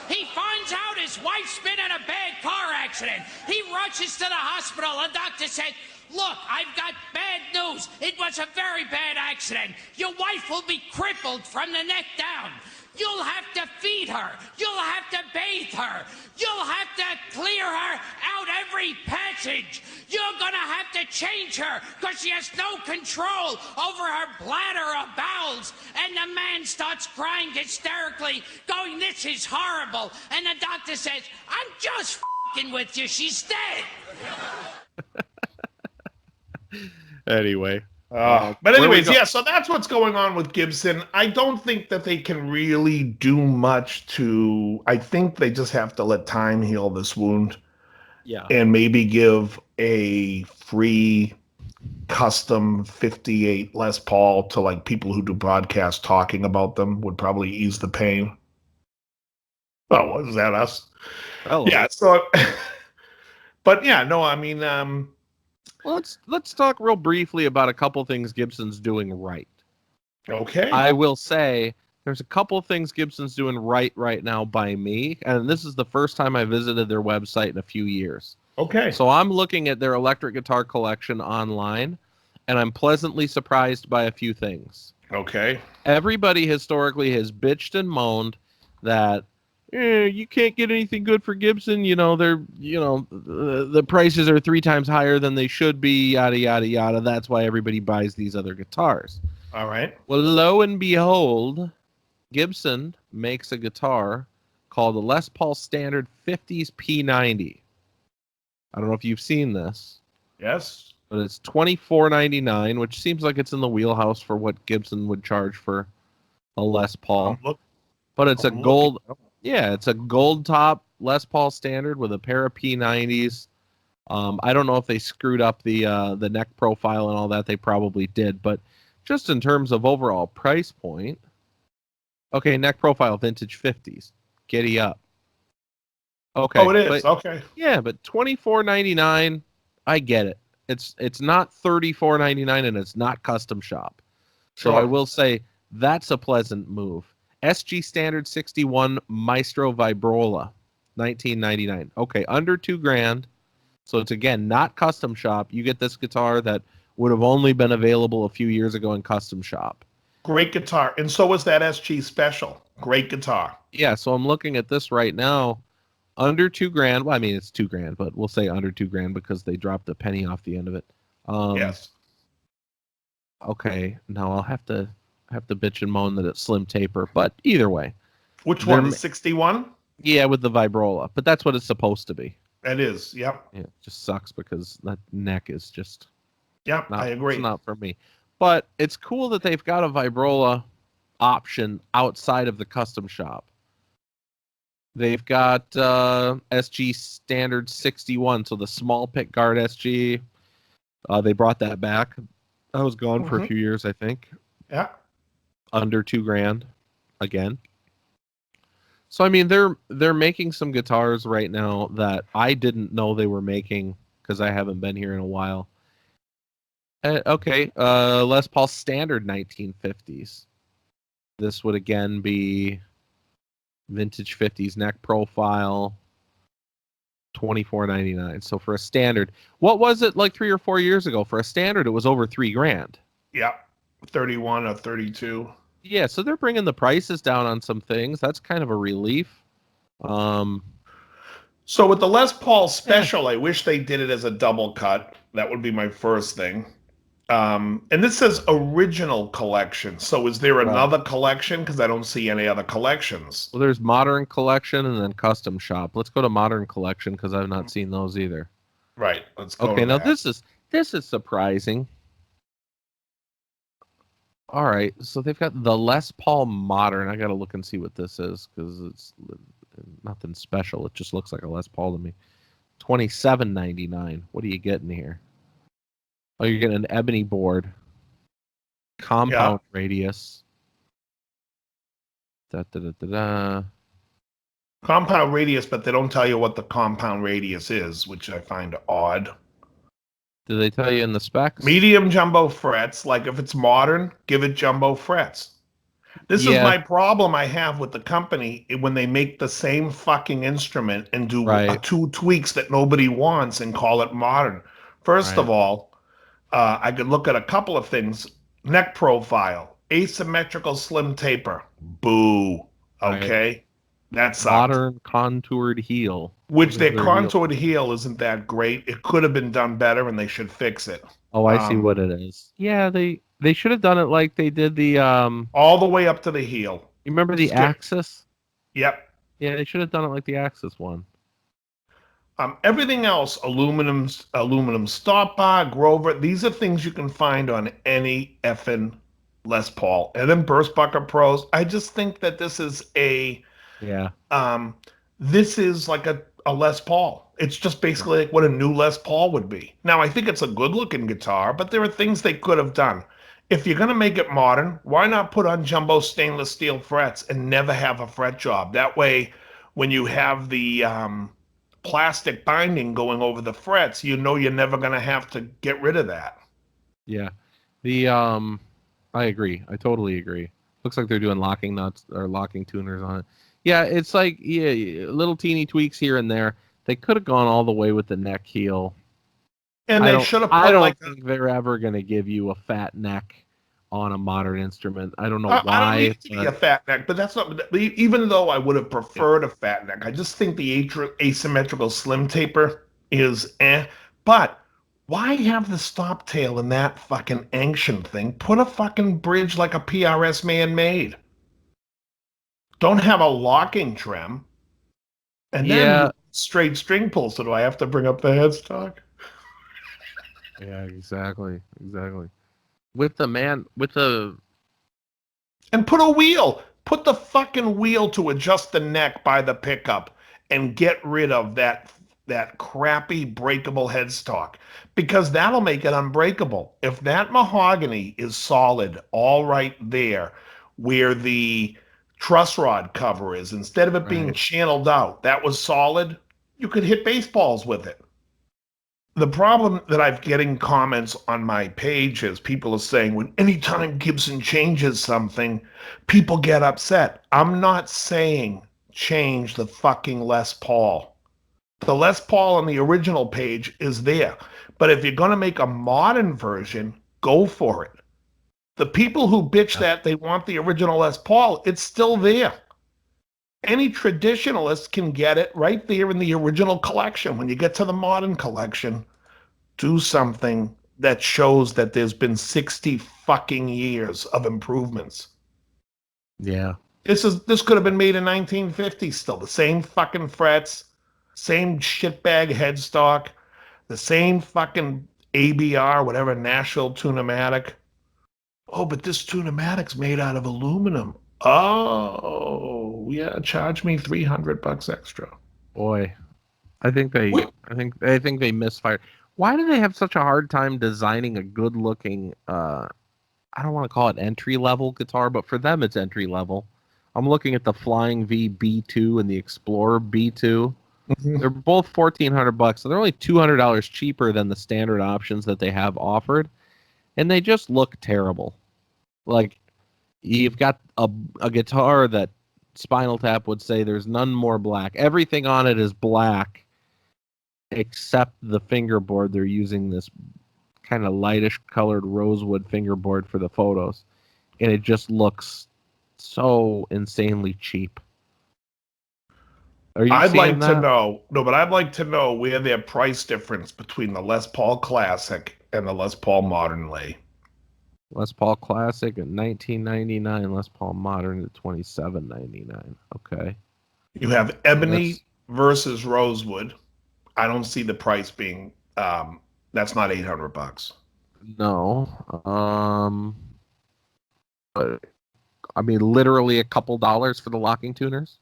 He finds out his wife's been in a bad car accident. He rushes to the hospital. The doctor said, "Look, I've got bad news. It was a very bad accident. Your wife will be crippled from the neck down. You'll have to feed her. You'll have to bathe her. You'll have to clear her out every passage. You're going to have to change her because she has no control over her bladder or bowels." And the man starts crying hysterically, going, "This is horrible." And the doctor says, "I'm just f***ing with you. She's dead."
Anyway.
But anyways, yeah, so that's what's going on with Gibson. I don't think that they can really do much I think they just have to let time heal this wound.
Yeah.
And maybe give a free custom 58 Les Paul to like people who do podcasts talking about them would probably ease the pain. Oh, was that us?
Oh.
Yeah, so but yeah, no, I mean
well, let's talk real briefly about a couple things Gibson's doing right.
Okay.
I will say there's a couple things Gibson's doing right now by me, and this is the first time I visited their website in a few years.
Okay.
So I'm looking at their electric guitar collection online, and I'm pleasantly surprised by a few things.
Okay.
Everybody historically has bitched and moaned that you can't get anything good for Gibson. The prices are 3 times higher than they should be, yada, yada, yada. That's why everybody buys these other guitars.
All right.
Well, lo and behold, Gibson makes a guitar called the Les Paul Standard 50s P90. I don't know if you've seen this.
Yes.
But it's $24.99, which seems like it's in the wheelhouse for what Gibson would charge for a Les Paul. But it's a gold... Yeah, it's a gold top Les Paul Standard with a pair of P90s. I don't know if they screwed up the neck profile and all that. They probably did. But just in terms of overall price point, okay, neck profile vintage 50s. Giddy up. Okay.
Oh, it is.
But,
Okay.
yeah, but $24.99, I get it. It's not $34.99 and it's not custom shop. So I
Sure.
will say that's a pleasant move. SG Standard 61 Maestro Vibrola, 1999. Okay, under $2,000. So it's again not custom shop. You get this guitar that would have only been available a few years ago in custom shop.
Great guitar. And so was that SG Special. Great guitar.
Yeah, so I'm looking at this right now. Under $2,000. Well, I mean it's $2,000, but we'll say under $2,000 because they dropped a penny off the end of it.
Yes.
Okay, now I'll have to bitch and moan that it's slim taper, but either way,
Which
They're
one?
ma-
The 61?
yeah, with the vibrola. But that's what it's supposed to be.
It is. Yep.
Yeah, it just sucks because that neck is just
Yep.
not.
I agree.
It's not for me. But it's cool that they've got a vibrola option outside of the custom shop. They've got SG Standard 61, so the small pick guard SG. They brought that back. That was gone for a
Mhm.
few years, I think.
Yeah.
Under $2,000 again. So I mean, they're making some guitars right now that I didn't know they were making because I haven't been here in a while. Okay, Les Paul Standard 1950s. This would again be vintage 50s neck profile, $24.99. So for a standard, what was it like 3 or 4 years ago? For a standard, it was over $3,000.
Yep. 31 or 32.
Yeah, so they're bringing the prices down on some things. That's kind of a relief.
So with the Les Paul Special, I wish they did it as a double cut. That would be my first thing. And this says original collection. So is there another collection? Because I don't see any other collections.
Well, there's modern collection and then custom shop. Let's go to modern collection because I've not seen those either.
Right. Let's go.
Okay,
to
now
that.
this is surprising. All right, so they've got the Les Paul Modern. I got to look and see what this is because it's nothing special. It just looks like a Les Paul to me. $27.99. What are you getting here? Oh, you're getting an ebony board, compound radius. Da, da, da, da, da.
Compound radius, but they don't tell you what the compound radius is, which I find odd.
Do they tell you in the specs?
Medium jumbo frets. Like if it's modern, give it jumbo frets. This is
Yeah.
my problem I have with the company when they make the same fucking instrument and do
Right.
2 tweaks that nobody wants and call it modern. First
Right.
of all, I could look at a couple of things. Neck profile, asymmetrical slim taper. Boo. Okay. That sucks.
Modern contoured heel.
Which
What
their
is their
contoured heel isn't that great. It could have been done better and they should fix it.
Oh, I see
Um,
what it is. Yeah, they should have done it like they did the
All the way up to the heel.
you remember the
Skip.
Axis?
Yep.
Yeah, they should have done it like the Axis one.
Everything else, aluminum stop bar, Grover, these are things you can find on any effing Les Paul. And then Burst Bucket Pros. I just think that this is
Yeah.
like a Les Paul. It's just basically like what a new Les Paul would be. Now, I think it's a good looking guitar, but there are things they could have done. If you're going to make it modern, why not put on jumbo stainless steel frets and never have a fret job? That way, when you have the plastic binding going over the frets, you know you're never going to have to get rid of that.
Yeah. The I agree. I totally agree. Looks like they're doing locking nuts or locking tuners on it. Yeah, it's like little teeny tweaks here and there. They could have gone all the way with the neck heel.
And
I
they
don't-
should have
I
put
don't
like
think they're ever going to give you a fat neck on a modern instrument. I don't know
I don't
why.
need it to be a fat neck, but that's not. Even though I would have preferred a fat neck, I just think the asymmetrical slim taper is But why have the stop tail in that fucking ancient thing? Put a fucking bridge like a PRS man made. Don't have a locking trim. And then
Yeah.
straight string pull. So do I have to bring up the headstock?
Yeah, exactly. With the
And put a wheel. Put the fucking wheel to adjust the neck by the pickup and get rid of that crappy breakable headstock because that'll make it unbreakable. If that mahogany is solid all right there where the truss rod cover is, instead of it being
Right.
channeled out, that was solid, you could hit baseballs with it. The problem that I'm getting comments on my page is people are saying when anytime Gibson changes something, people get upset. I'm not saying change the fucking Les Paul. The Les Paul on the original page is there. But if you're going to make a modern version, go for it. The people who bitch that they want the original Les Paul, it's still there. Any traditionalist can get it right there in the original collection. When you get to the modern collection, do something that shows that there's been 60 fucking years of improvements.
Yeah.
This could have been made in 1950 still. The same fucking frets, same shitbag headstock, the same fucking ABR, whatever, Nashville Tunematic. Oh, but this Tunematic's made out of aluminum. Oh, yeah, charge me $300 extra.
Boy, I think they misfired. Why do they have such a hard time designing a good-looking? I don't want to call it entry-level guitar, but for them it's entry-level. I'm looking at the Flying V B2 and the Explorer B2. They're both $1,400, so they're only $200 cheaper than the standard options that they have offered, and they just look terrible. Like, you've got a guitar that Spinal Tap would say there's none more black. Everything on it is black except the fingerboard. They're using this kind of lightish colored rosewood fingerboard for the photos, and it just looks so insanely cheap. Are you
I'd
seeing
like
that?
to know, no, but I'd like to know where their price difference between the Les Paul Classic and the Les Paul Modern lay.
Les Paul Classic at $19.99, Les Paul Modern at $27.99. Okay.
You have Ebony versus Rosewood. I don't see the price being, that's not $800.
No. But, I mean, literally a couple dollars for the locking tuners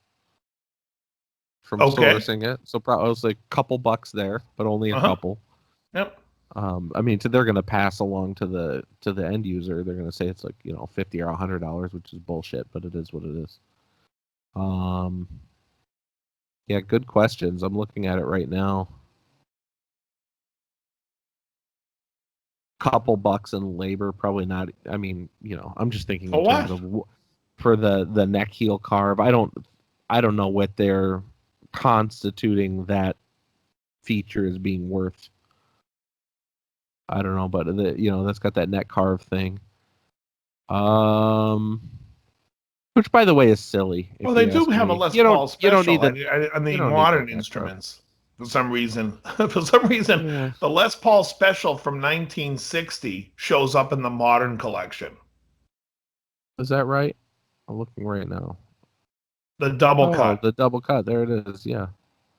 from sourcing it. So probably it was like a couple bucks there, but only a couple.
Yep.
I mean, they're going to pass along to the end user. They're going to say it's like, $50 or $100, which is bullshit, but it is what it is. Yeah, good questions. I'm looking at it right now. Couple bucks in labor, probably not. I mean, I'm just thinking in terms of for the neck heel carve. I don't know what they're constituting that feature as being worth. I don't know, but that's got that neck carve thing. Which, by the way, is silly.
Well, they do have a Les Paul special.
You don't need
on the modern instruments. For some reason, the Les Paul special from 1960 shows up in the modern collection.
Is that right? I'm looking right now.
The double cut.
The double cut. There it is. Yeah.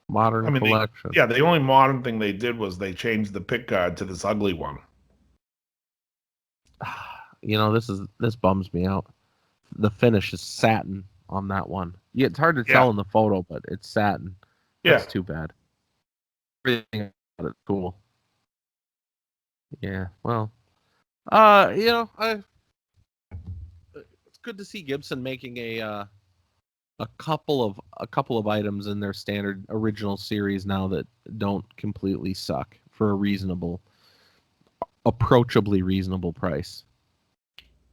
Modern collection.
The only modern thing they did was they changed the pick guard to this ugly one.
This bums me out. The finish is satin on that one. Yeah, it's hard to tell in the photo, but it's satin. That's too bad. Everything about it's cool. Yeah, well, it's good to see Gibson making a couple of items in their standard original series now that don't completely suck for a approachably reasonable price.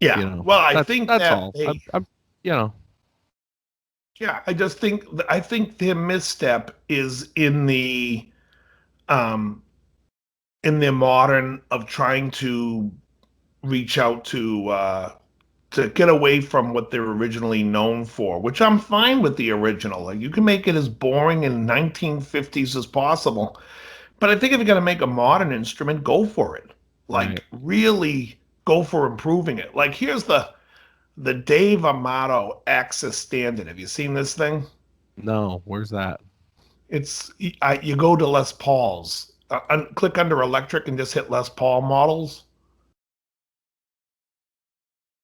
Yeah, well, I think
that's
that
all.
Yeah, I think their misstep is in their modern of trying to reach out to get away from what they're originally known for, which I'm fine with the original. Like, you can make it as boring in 1950s as possible, but I think if you're going to make a modern instrument, go for it. Like, really go for improving it. Like, here's the Dave Amato Axis Standard. Have you seen this thing?
No, where's that?
It's you go to Les Paul's, click under electric and just hit Les Paul models,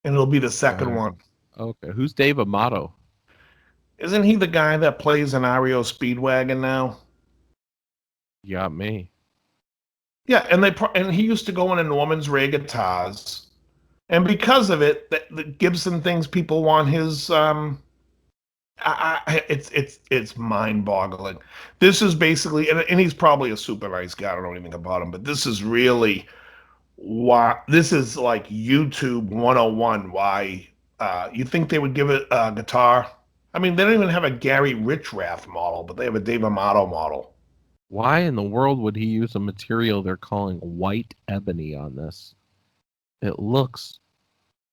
and it'll be the second one.
Okay, who's Dave Amato?
Isn't he the guy that plays an REO Speedwagon now?
You got me.
Yeah, and he used to go into Norman's Ray guitars, and because of it, the Gibson thinks people want his It's mind-boggling. This is basically, and he's probably a super nice guy. I don't know anything about him, but this is really why this is like YouTube 101. Why you think they would give it a guitar? I mean, they don't even have a Gary Richrath model, but they have a Dave Amato model.
Why in the world would he use a material they're calling white ebony on this? It looks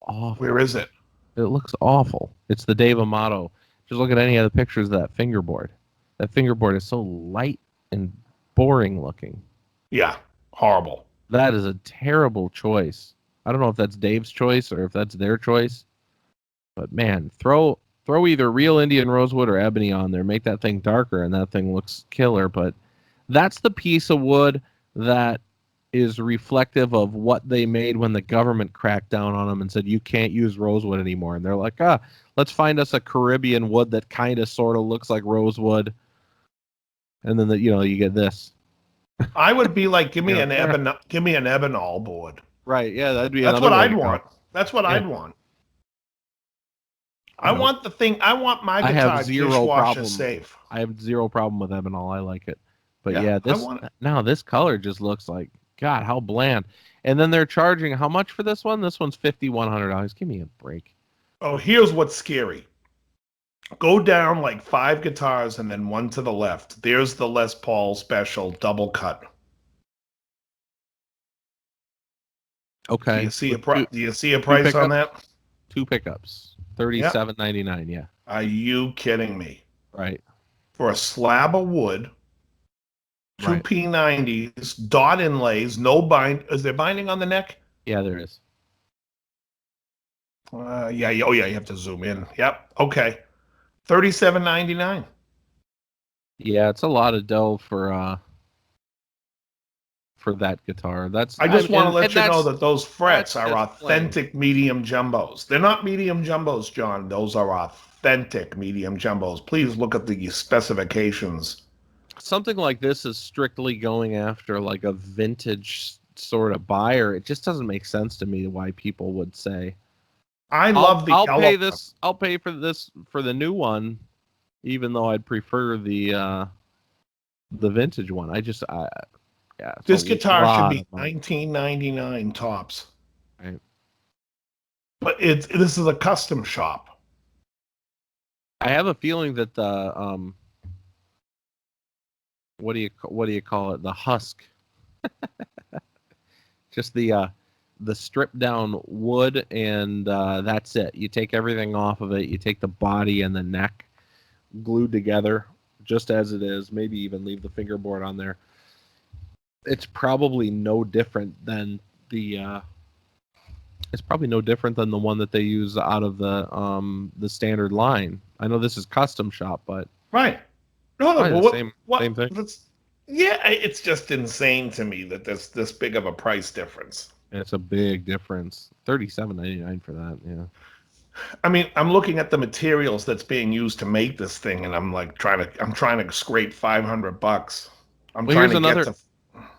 awful.
Where is it?
It looks awful. It's the Dave Amato. Just look at any of the pictures of that fingerboard. That fingerboard is so light and boring looking.
Yeah, horrible.
That is a terrible choice. I don't know if that's Dave's choice or if that's their choice. But man, throw either real Indian rosewood or ebony on there. Make that thing darker and that thing looks killer. But that's the piece of wood that is reflective of what they made when the government cracked down on them and said you can't use rosewood anymore. And they're like, let's find us a Caribbean wood that kind of sort of looks like rosewood. And then you get this.
I would be like, give me an Ebonol board.
Right? Yeah, that'd be.
That's what I'd want. That's what I'd want. I
No.
want the thing. I want my
I
guitar
have zero
dishwasher
problem.
safe.
I have zero problem with Ebonol. I like it. But
Yeah,
yeah,
I
this
want it.
now this color just looks like God, how bland. And then they're charging how much for this one? This one's $5,100. Give me a break.
Oh, here's what's scary. Go down like 5 guitars and then one to the left. There's the Les Paul Special double cut.
Okay.
Do you see a
With
Do you see a price on that?
two pickups. $37.99. Yeah.
Are you kidding me?
Right.
For a slab of wood, two
Right.
P90s, dot inlays, no bind. Is there binding on the neck?
Yeah, there is.
Yeah. Oh, yeah. You have to zoom in. Yep. Okay. $37.99.
Yeah, it's a lot of dough for that guitar.
I just want to let you know
that's-
that those frets
that's
are
just plain.
authentic medium jumbos. They're not medium jumbos, John. Those are authentic medium jumbos. Please look at the specifications.
something like this is strictly going after like a vintage sort of buyer. It just doesn't make sense to me why people would say
I love the
I'll
yellow.
pay this. I'll pay for this for the new one, even though I'd prefer the vintage one. Yeah. it's
This
a
guitar should
lot
be
of money.
$19.99 tops.
Right.
But this is a custom shop.
I have a feeling that the what do you call it? The husk, just the stripped down wood, and that's it. You take everything off of it. You take the body and the neck glued together, just as it is. Maybe even leave the fingerboard on there. It's probably no different than the. It's probably no different than the one that they use out of the standard line. I know this is custom shop, but
Right. No,
Right,
well,
the same thing.
It's just insane to me that there's this big of a price difference.
it's a big difference. $37.99 for that. Yeah.
I mean, I'm looking at the materials that's being used to make this thing, and I'm like trying to scrape $500. I'm
Well,
trying
here's
to get to.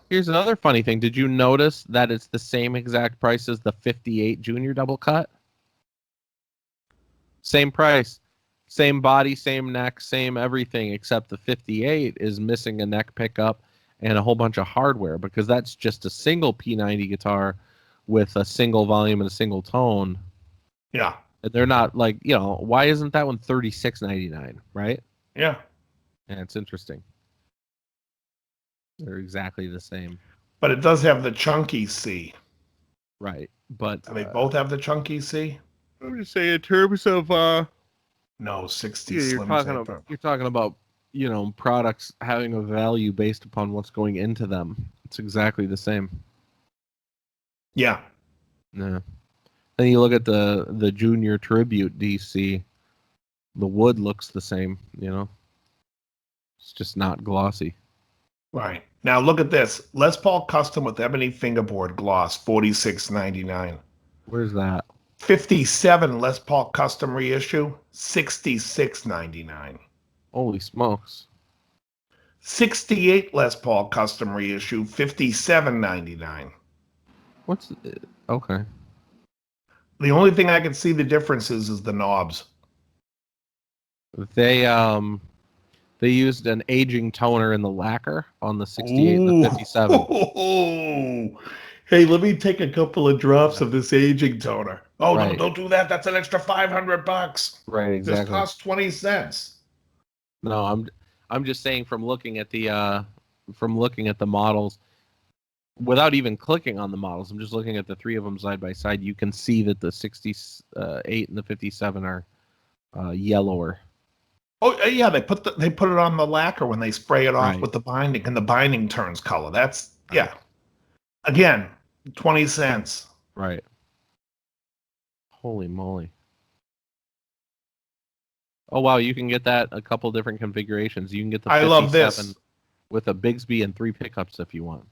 Here's another funny thing. Did you notice that it's the same exact price as the 58 Junior double cut? Same price, same body, same neck, same everything, except the 58 is missing a neck pickup and a whole bunch of hardware because that's just a single P90 guitar with a single volume and a single tone.
Yeah,
They're not like, why isn't that one $36.99, right?
yeah.
Yeah, it's interesting. They're exactly the same.
But it does have the chunky C.
Right. But
Do they both have the chunky C?
I'm just saying in terms of
No, 60
you're
Slim
talking about products having a value based upon what's going into them. It's exactly the same.
Yeah.
Yeah. Then you look at the Junior Tribute DC, the wood looks the same, It's just not glossy.
Right. Now look at this. Les Paul Custom with ebony fingerboard gloss, $46.99.
Where's that?
57 Les Paul Custom reissue, $66.99.
Holy smokes.
68 Les Paul Custom reissue, $57.99.
What's okay.
The only thing I can see the difference is the knobs.
They used an aging toner in the lacquer on the 68 and the 57.
Ooh. Hey, let me take a couple of drops of this aging toner. Oh, no,
Right.
don't do that. That's an extra $500.
Right,
This
exactly.
costs 20 cents.
No, I'm just saying from looking at the models without even clicking on the models. I'm just looking at the three of them side by side. You can see that the 68 and the 57 are yellower.
Oh yeah, they put it on the lacquer when they spray it off
Right.
with the binding, and the binding turns color. That's yeah. Again, 20 cents.
Right. Holy moly. Oh wow, you can get that a couple different configurations. You can get the 57
I love this.
with a Bigsby and 3 pickups if you want.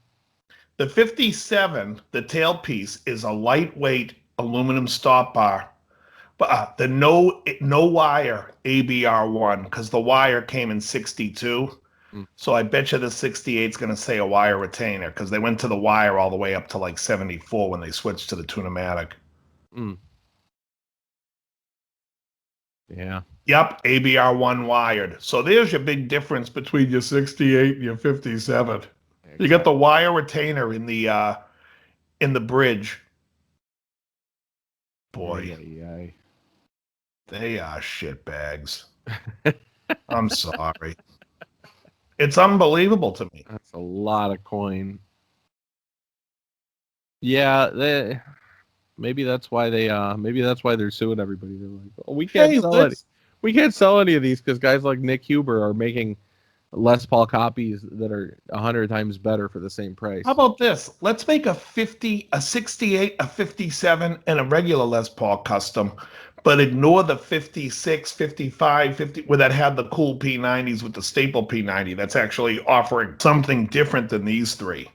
The 57, the tailpiece is a lightweight aluminum stop bar, but the no wire ABR1 because the wire came in 62.
Mm.
So I bet you the 68 is going to say a wire retainer because they went to the wire all the way up to like 74 when they switched to the Tune-o-matic.
Mm. Yeah.
Yep, ABR1 wired. So there's your big difference between your 68 and your 57. You got the wire retainer in the bridge. Boy,
Ay.
they are shitbags. I'm sorry. It's unbelievable to me.
That's a lot of coin. Yeah, maybe that's why they're suing everybody. They're like, oh, we can't sell any of these because guys like Nick Huber are making Les Paul copies that are 100 times better for the same price.
How about this? Let's make a 50, a 68, a 57, and a regular Les Paul custom, but ignore the 56, 55, 50, where that had the cool P90s with the staple P90. That's actually offering something different than these three.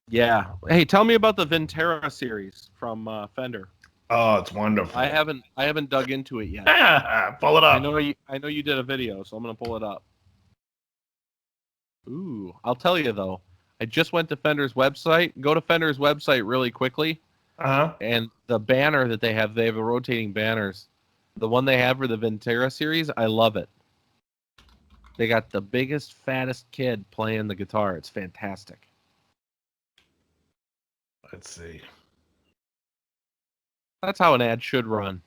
Yeah. Hey, tell me about the Vintera series from Fender.
Oh, it's wonderful.
I haven't dug into it yet.
Pull it up.
I know you did a video, so I'm gonna pull it up. Ooh, I'll tell you though. I just went to Fender's website. Go to Fender's website really quickly.
Uh-huh.
And the banner that they have a rotating banners. The one they have for the Vintera series, I love it. They got the biggest, fattest kid playing the guitar. It's fantastic.
Let's see.
That's how an ad should run.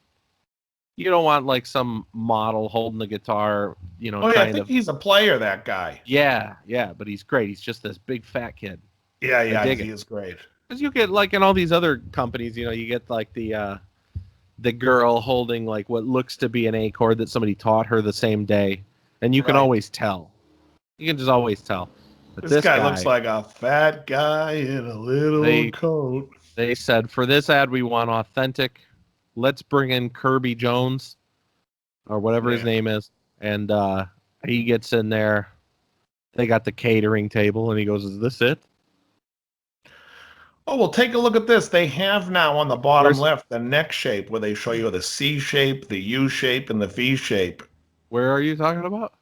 You don't want like some model holding the guitar, you know,
Oh, yeah, I
kind
think
of.
he's a player, that guy.
Yeah, but he's great. He's just this big fat kid.
Yeah,
dig
he
it.
is great.
Because you get like in all these other companies, you know, you get like the girl holding like what looks to be an A chord that somebody taught her the same day, and you can
Right.
always tell. You can just always tell. But
This guy looks like a fat guy in a little coat.
They said for this ad we want authentic. Let's bring in Kirby Jones or whatever his name is, and he gets in there. They got the catering table, and he goes, "Is this it?"
Oh, well, take a look at this. They have now on the bottom
Where's-
left the neck shape where they show you the C shape, the U shape, and the V shape.
Where are you talking about?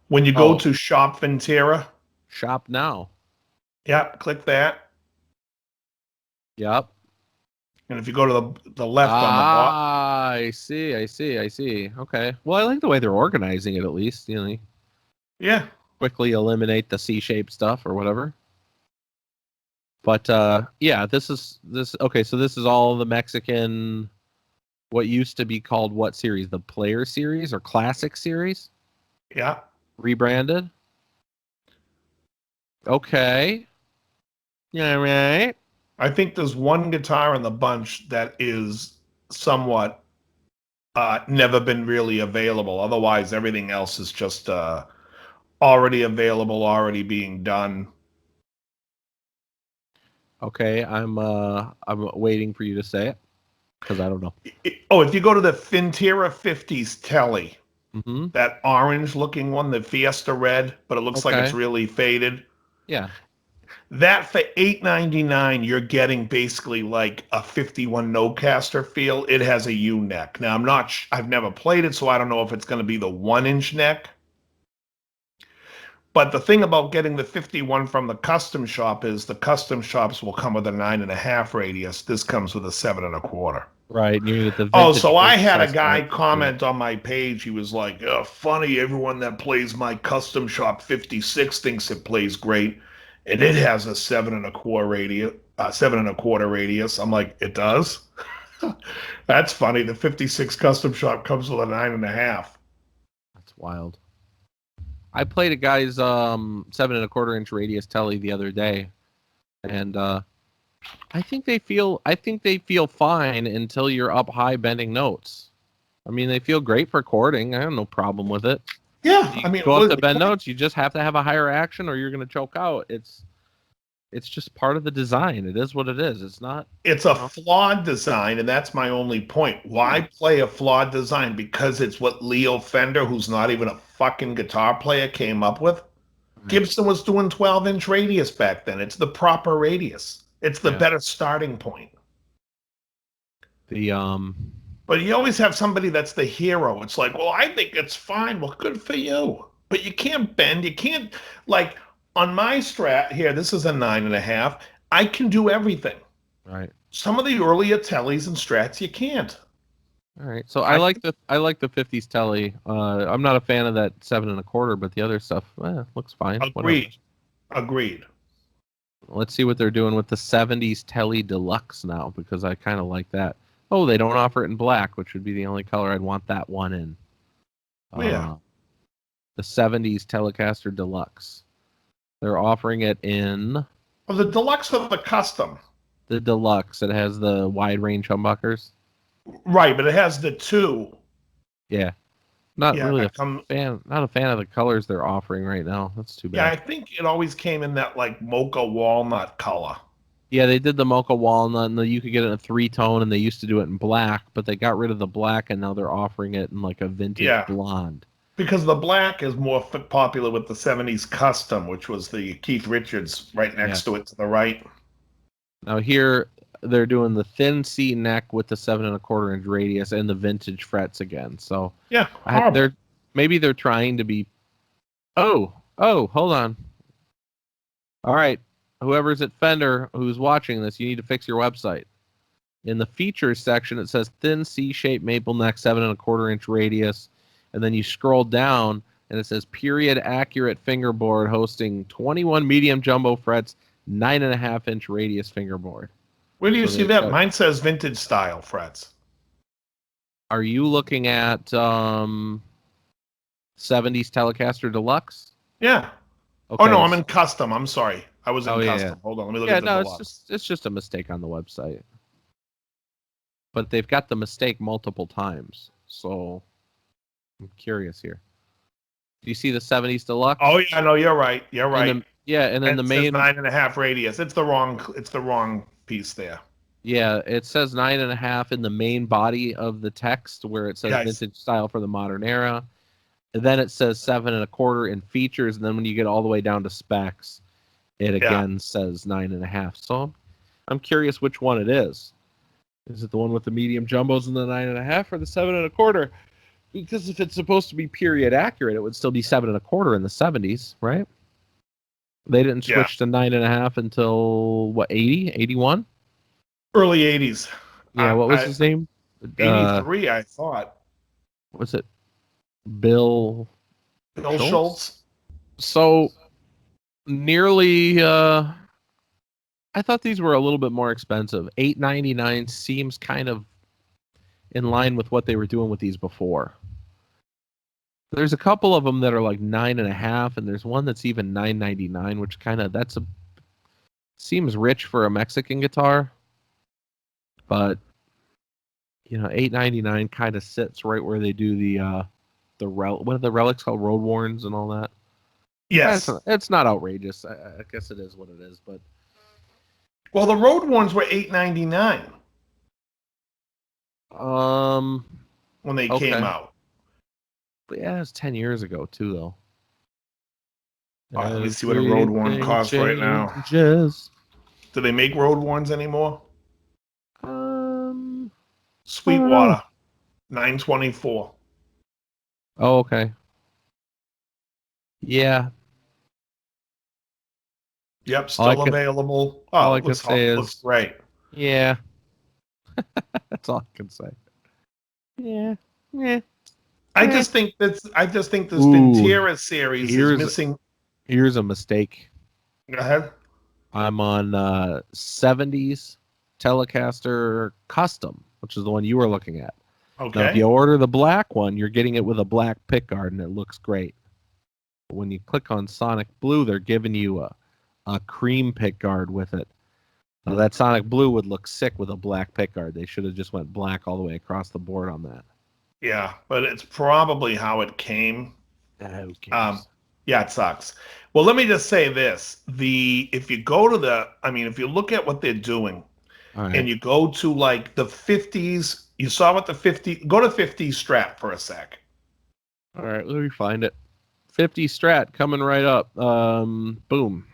When you go
Oh.
to Shop Vintera,
Shop now.
yep, click that.
Yep.
And if you go to the left on the bottom,
I see. Okay. Well, I like the way they're organizing it. At least, you know,
yeah,
quickly eliminate the C-shaped stuff or whatever. But yeah, this. Okay, so this is all the Mexican, what used to be called what series? The Player series or Classic series,
yeah.
rebranded. Okay. Yeah. Right.
I think there's one guitar in the bunch that is somewhat never been really available. Otherwise, everything else is just already available, already being done.
Okay, I'm waiting for you to say it because I don't know.
If you go to the Vintera 50s Telly,
Mm-hmm.
that orange-looking one, the Fiesta Red, but it looks like it's
Okay.
really faded.
Yeah.
That for $8.99, you're getting basically like a 51 Nocaster feel. It has a U neck. Now I've never played it, so I don't know if it's going to be the 1-inch neck. But the thing about getting the 51 from the custom shop is the custom shops will come with a 9.5 radius. This comes with a 7.25.
Right, and you get the
Oh,
vintage
so I had a
size
guy
part.
comment on my page. He was like, oh, funny, everyone that plays my custom shop 56 thinks it plays great. And it has a 7.25 radius, 7.25 radius. I'm like, it does? That's funny. The 56 custom shop comes with a 9.5.
That's wild. I played a guy's 7.25 inch radius telly the other day, and I think they feel fine until you're up high bending notes. I mean, they feel great for chording. I have no problem with it.
Yeah,
You
I mean,
go up to bend notes, you just have to have a higher action, or you're going to choke out. It's just part of the design. It is what it is. It's not.
it's a flawed design, and that's my only point. Why play a flawed design? Because it's what Leo Fender, who's not even a fucking guitar player, came up with. Gibson was doing 12-inch radius back then. It's the proper radius. It's the better starting point.
The
But you always have somebody that's the hero. It's like, well, I think it's fine. Well, good for you. But you can't bend. You can't, like, on my Strat here, this is a 9.5. I can do everything.
right.
Some of the earlier tellies and Strats, you can't.
All right. So I like the 50s telly. I'm not a fan of that 7.25, but the other stuff looks fine.
Agreed.
Whatever.
Agreed.
Let's see what they're doing with the 70s telly deluxe now, because I kind of like that. Oh, they don't offer it in black, which would be the only color I'd want that one in.
Yeah.
The 70s Telecaster Deluxe. They're offering it in
Well, the deluxe of the custom.
the deluxe. It has the wide range humbuckers.
Right, but it has the two.
Yeah. Not
Yeah,
really
that come-
not a fan of the colors they're offering right now. That's too
Yeah, I
bad.
think it always came in that like mocha walnut color.
Yeah, they did the mocha walnut, and you could get it in a 3-tone, and they used to do it in black, but they got rid of the black, and now they're offering it in like a vintage blonde.
Because the black is more popular with the 70s custom, which was the Keith Richards right next to it to the right.
Now here they're doing the thin C neck with the 7.25-inch radius and the vintage frets again. So
Yeah,
they're trying to be. Oh, hold on. All right, whoever's at Fender who's watching this, you need to fix your website. In the features section, it says thin C-shaped maple neck, 7.25-inch radius, and then you scroll down and it says period accurate fingerboard hosting 21 medium jumbo frets, 9.5-inch radius fingerboard.
Where do you
So
see
they've
that?
got-
Mine says vintage style frets.
Are you looking at 70s Telecaster Deluxe?
Yeah.
Okay.
Oh no, I'm in custom. I'm sorry. I was in
Oh, yeah,
custom.
yeah.
Hold on, let me look
Yeah,
at the
no,
deluxe.
it's just a mistake on the website. But they've got the mistake multiple times, so I'm curious here. Do you see the 70s Deluxe?
Oh yeah, no, you're right. You're right.
And then the
It says
main
9.5 radius. It's the wrong piece there.
Yeah, it says 9.5 in the main body of the text where it says
Yes.
vintage style for the modern era. And then it says 7.25 in features, and then when you get all the way down to specs, it again says 9.5. So I'm curious which one it is. Is it the one with the medium jumbos and the 9.5 or the 7.25? Because if it's supposed to be period accurate, it would still be 7.25 in the 70s, right? They didn't switch to 9.5 until what, 80, 81?
Early 80s.
Yeah, what was his name?
83, I thought.
Was it Bill
Bill Schultz?
So nearly I thought these were a little bit more expensive. $8.99 seems kind of in line with what they were doing with these before. There's a couple of them that are like 9.5, and there's one that's even $9.99, which seems rich for a Mexican guitar. But $8.99 kind of sits right where they do what are the relics called, road warns and all that.
Yes.
It's not outrageous. I guess it is what it is, but
Well, the road ones were $8.99 when they came out.
But yeah, it's 10 years ago too, though.
All right, let me see what a road warn costs right now.
Changes.
Do they make road warns anymore?
Sweetwater,
$9.24.
Oh, okay. Yeah.
Yep,
All I
still
can-
available.
all
Oh,
I
it
can
looks,
say
looks
is-
great.
Yeah. That's all I can say. Yeah. Yeah.
I
Eh.
just think this
Ooh.
Vintera series is
Here's-
missing.
Here's a mistake.
Go ahead.
I'm on 70s Telecaster Custom, which is the one you were looking at. Now, if
Okay.
you order the black one, you're getting it with a black pickguard, and it looks great. But when you click on Sonic Blue, they're giving you a cream pickguard with it. Now, that Sonic Blue would look sick with a black pickguard. They should have just went black all the way across the board on that.
Yeah, but it's probably how it came.
Who cares?
Yeah, it sucks. Well, let me just say this: if you go to if you look at what they're doing,
All right.
and you go to like the 50s, you saw what the 50. Go to 50s Strat for a sec.
All right, let me find it. 50 Strat coming right up. Boom.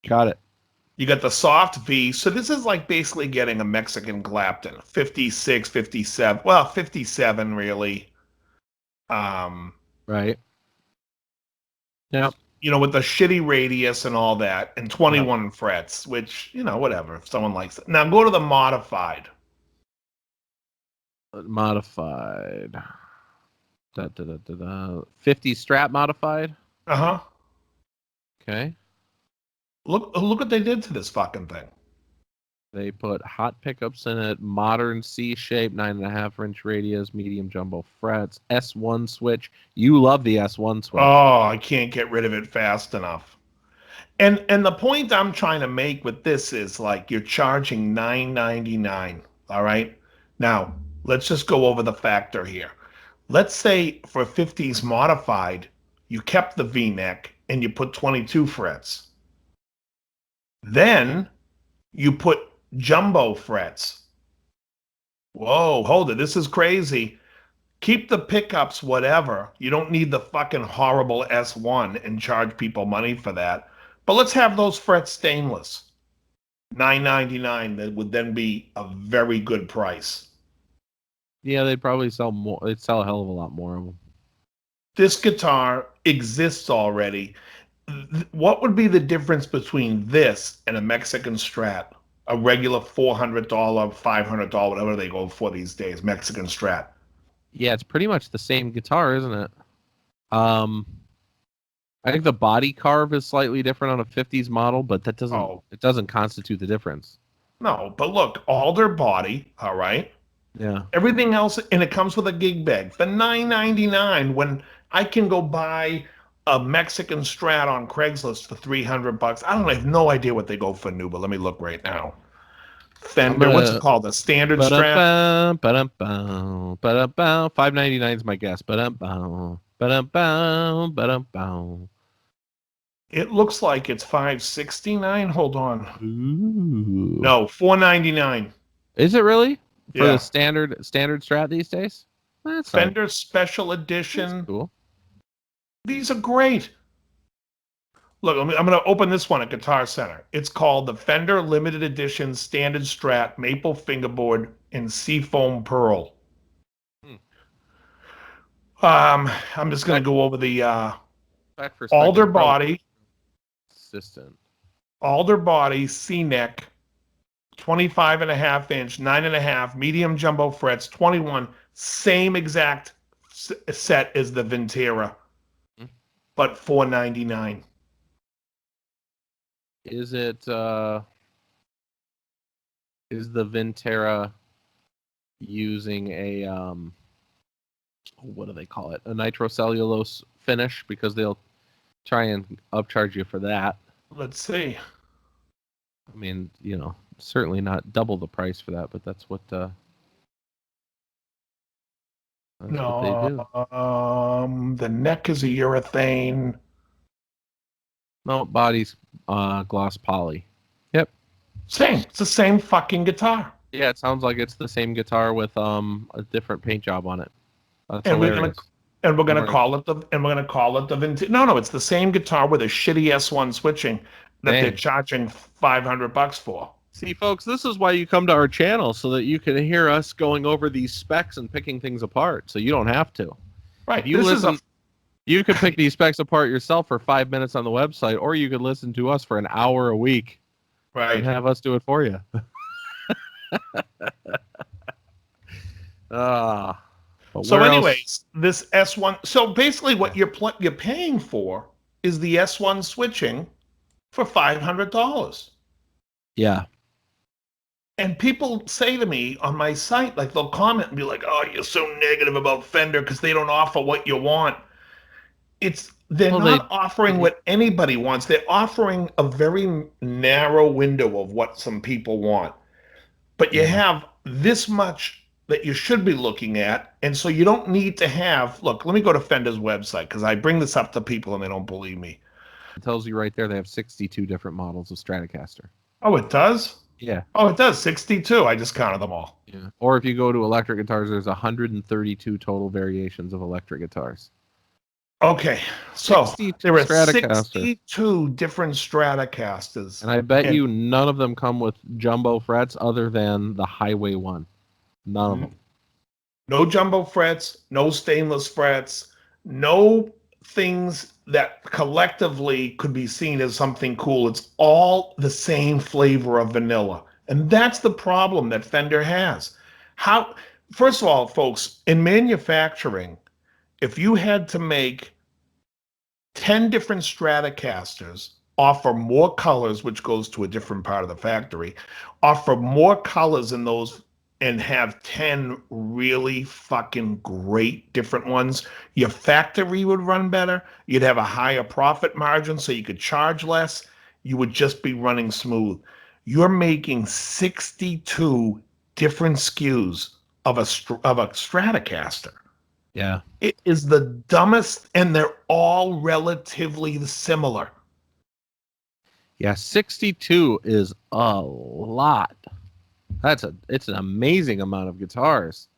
Got it.
You got the soft V. So this is like basically getting a Mexican Clapton. 56, 57. Well, 57 really.
Right. Yeah.
You know, with the shitty radius and all that, and 21 frets, which, whatever, if someone likes it. Now go to the modified.
Modified. 50 Strat modified.
Uh-huh.
Okay.
Look what they did to this fucking thing.
They put hot pickups in it, modern C shape, 9.5-inch radius, medium jumbo frets, S1 switch. You love the S1 switch.
Oh, I can't get rid of it fast enough. And the point I'm trying to make with this is like you're charging $9.99. All right. Now let's just go over the factor here. Let's say for 50s modified, you kept the V-neck and you put 22 frets. Then you put jumbo frets. Whoa, hold it. This is crazy. Keep the pickups, whatever. You don't need the fucking horrible S1 and charge people money for that. But let's have those frets stainless. $9.99. That would then be a very good price.
Yeah, they'd probably sell more. They'd sell a hell of a lot more of them.
This guitar exists already. What would be the difference between this and a Mexican Strat? A regular $400, $500, whatever they go for these days, Mexican Strat.
Yeah, it's pretty much the same guitar, isn't it? I think the body carve is slightly different on a 50s model, but that doesn't it doesn't constitute the difference.
No, but look, Alder body, all right?
Yeah.
Everything else, and it comes with a gig bag for $9.99 when I can go buy a Mexican Strat on Craigslist for $300. I have no idea what they go for new, but let me look right now. Fender, what's it called? The standard Strat?
$5.99 is my guess.
It looks like it's $5.69. Hold on.
Ooh.
No, $4.99.
Is it really? For
Yeah.
the standard Strat these days? That's
Fender Special
That's
Edition.
cool.
These are great. Look, I'm going to open this one at Guitar Center. It's called the Fender Limited Edition Standard Strat Maple Fingerboard in Seafoam Pearl. I'm just going to go over the
Back for a
Alder
second, probably
body,
consistent.
Alder body, C-neck, 25.5-inch, 9.5, medium jumbo frets, 21, same exact set as the Vintera, but $4.99.
Is it is the Vintera using a what do they call it? A nitrocellulose finish, because they'll try and upcharge you for that.
Let's see.
I mean, certainly not double the price for that, but that's what what they do.
No, the neck is a urethane.
No, body's gloss poly. Yep.
Same. It's the same fucking guitar.
Yeah, it sounds like it's the same guitar with a different paint job on it. That's
And
hilarious.
we're gonna
Right.
call it the Vintera. No, it's the same guitar with a shitty S1 switching that they're
Dang.
charging $500 for.
See, folks, this is why you come to our channel, so that you can hear us going over these specs and picking things apart, so you don't have to.
Right.
If you
This
listen,
is
You could pick these specs apart yourself for 5 minutes on the website, or you could listen to us for an hour a week and have us do it for you.
So anyways, this S1. So basically what you're paying for is the S1 switching for $500.
Yeah.
And people say to me on my site, like they'll comment and be like, "Oh, you're so negative about Fender because they don't offer what you want." They're not offering what anybody wants. They're offering a very narrow window of what some people want. But you have this much that you should be looking at, and so you don't need to have. Look, let me go to Fender's website because I bring this up to people and they don't believe me.
It tells you right there they have 62 different models of Stratocaster.
Oh, it does?
Yeah.
Oh, it does. 62. I just counted them all.
Yeah. Or if you go to electric guitars, there's 132 total variations of electric guitars.
Okay, so there are
Stratocaster.
62 different Stratocasters.
And I bet you none of them come with jumbo frets other than the Highway one. None of them.
No jumbo frets, no stainless frets, no things that collectively could be seen as something cool. It's all the same flavor of vanilla. And that's the problem that Fender has. First of all, folks, in manufacturing, if you had to make 10 different Stratocasters, offer more colors, which goes to a different part of the factory, offer more colors in those, and have 10 really fucking great different ones, your factory would run better. You'd have a higher profit margin so you could charge less. You would just be running smooth. You're making 62 different SKUs of a Stratocaster.
Yeah.
It is the dumbest, and they're all relatively similar.
Yeah, 62 is a lot. It's an amazing amount of guitars.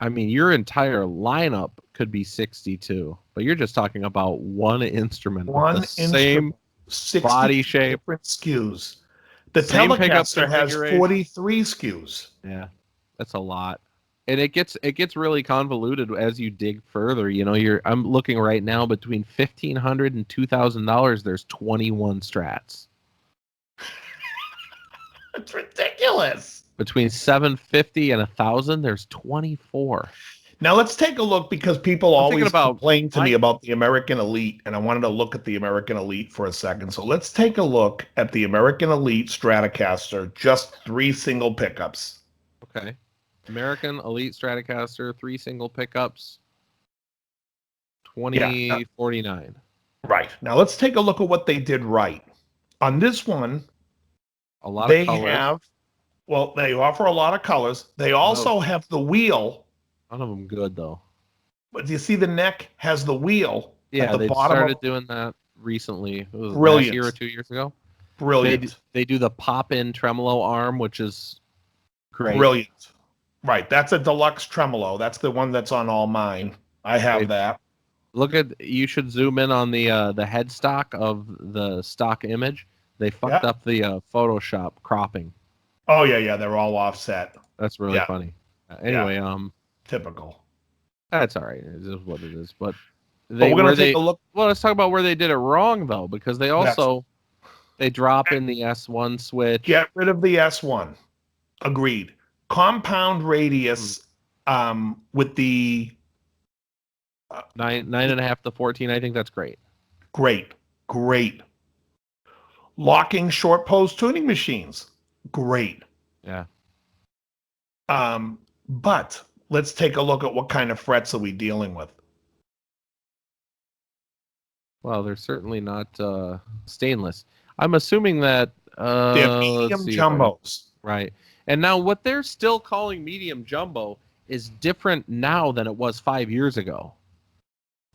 I mean, your entire lineup could be 62, but you're just talking about one instrument with the same body shape,
different SKUs. The
same pickup
Telecaster has 43 SKUs.
Yeah, that's a lot. And it gets really convoluted as you dig further. You know, I'm looking right now between $1,500 and $2,000. There's 21 Strats.
It's ridiculous.
Between $750 and $1,000, there's 24.
Now let's take a look, because people always complain to me about the American Elite, and I wanted to look at the American Elite for a second. So let's take a look at the American Elite Stratocaster, just 3 single pickups.
Okay. American Elite Stratocaster, 3 single pickups, $20.49.
Right. Now let's take a look at what they did right. On this one,
a lot of colors.
They offer a lot of colors. They also have the wheel.
None of them good, though.
But do you see the neck has the wheel?
Yeah, they started doing that recently. It was
brilliant.
Last year or 2 years ago.
Brilliant.
They do the pop-in tremolo arm, which is great.
Brilliant. Right, that's a deluxe tremolo. That's the one that's on all mine. I have that.
You should zoom in on the headstock of the stock image. They fucked up the Photoshop cropping.
Oh yeah, they're all offset.
That's really funny. Anyway,
typical.
That's all right. It is what it is. But
we're gonna take a look.
Well, let's talk about where they did it wrong, though, because they also they drop in the S1 switch.
Get rid of the S1. Agreed. Compound radius with the
9.5 to 14. I think that's great.
Great. Locking short pose tuning machines. Great.
Yeah.
But let's take a look at what kind of frets are we dealing with.
Well, they're certainly not stainless. I'm assuming that
they're medium jumbos.
Right. And now what they're still calling medium jumbo is different now than it was 5 years ago.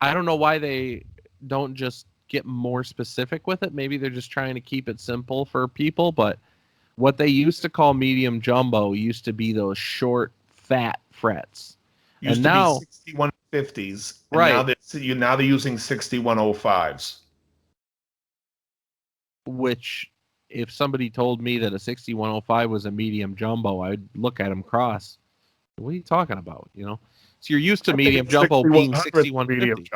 I don't know why they don't just get more specific with it. Maybe they're just trying to keep it simple for people, but what they used to call medium jumbo used to be those short, fat frets.
Used to be 6150s.
Right.
Now they're using 6105s.
Which, if somebody told me that a 6105 was a medium jumbo, I'd look at them cross. What are you talking about? You know, so you're used to medium jumbo being 6150.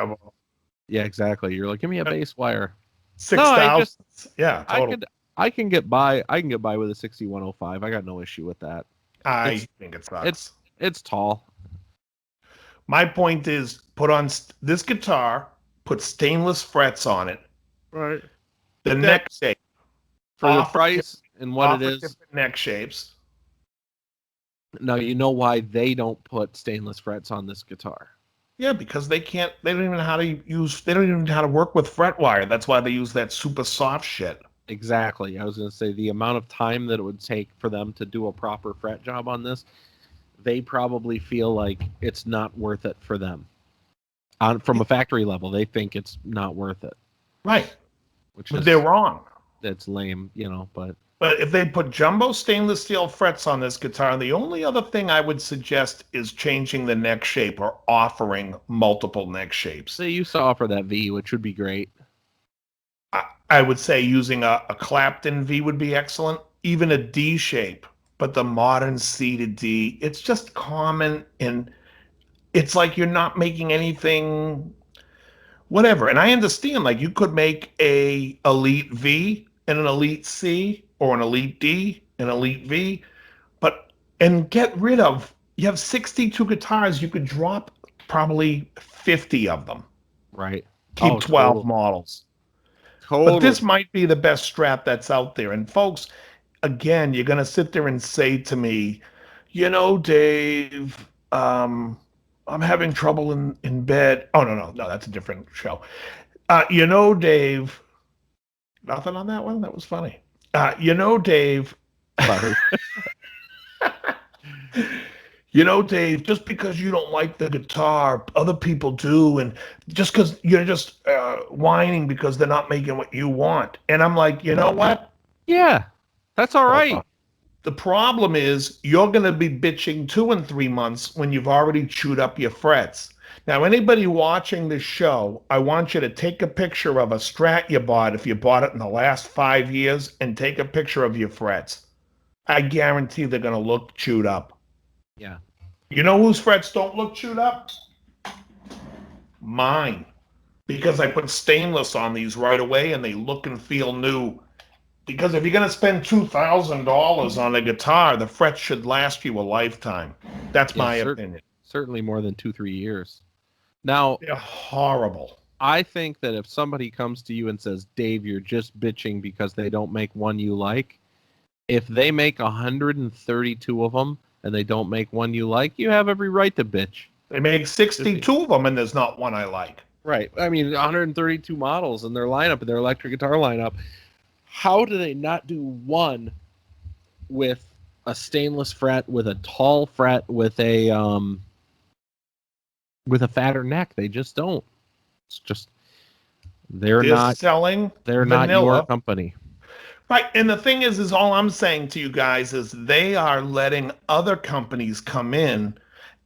Yeah, exactly. You're like, give me a base wire.
6,000. Yeah, total.
I can get by. I can get by with a 6105. I got no issue with that.
I think it sucks.
It's tall.
My point is, put on this guitar, put stainless frets on it.
Right.
The neck shape.
For the
Offer
price and what it is.
different neck shapes.
Now you know why they don't put stainless frets on this guitar.
Yeah, because they don't even know how to work with fret wire. That's why they use that super soft shit.
Exactly. I was going to say the amount of time that it would take for them to do a proper fret job on this, they probably feel like it's not worth it for them. From a factory level, they think it's not worth it.
Right.
But
they're wrong.
That's lame, but
if they put jumbo stainless steel frets on this guitar, the only other thing I would suggest is changing the neck shape or offering multiple neck shapes.
They used to offer that V, which would be great.
I would say using a Clapton V would be excellent, even a D shape, but the modern seated D, it's just common, and it's like you're not making anything, whatever. And I understand, like, you could make a Elite V and an Elite C, or an Elite D, an Elite V, and get rid of, you have 62 guitars, you could drop probably 50 of them.
Right.
Keep 12 models.
Totally.
But this might be the best Strat that's out there. And folks, again, you're going to sit there and say to me, Dave, I'm having trouble in bed. Oh, no, that's a different show. Dave, nothing on that one? That was funny. Dave.
Sorry.
Dave, just because you don't like the guitar, other people do, and just because you're just whining because they're not making what you want. And I'm like, you know what?
Yeah, that's all right.
The problem is you're going to be bitching 2 and 3 months when you've already chewed up your frets. Now, anybody watching this show, I want you to take a picture of a Strat you bought, if you bought it in the last 5 years, and take a picture of your frets. I guarantee they're going to look chewed up.
Yeah.
You know whose frets don't look chewed up? Mine. Because I put stainless on these right away and they look and feel new. Because if you're going to spend $2,000 on a guitar, the frets should last you a lifetime. That's my opinion.
Certainly more than 2-3 years. Now,
they're horrible.
I think that if somebody comes to you and says, Dave, you're just bitching because they don't make one you like, if they make 132 of them, and they don't make one you like, you have every right to bitch.
They make 62 of them, and there's not one I like.
Right. I mean, 132 models in their lineup, in their electric guitar lineup. How do they not do one with a stainless fret, with a tall fret, with a fatter neck? They just don't. It's just they're not
selling.
They're
vanilla.
not your company.
Right, and the thing is all I'm saying to you guys is they are letting other companies come in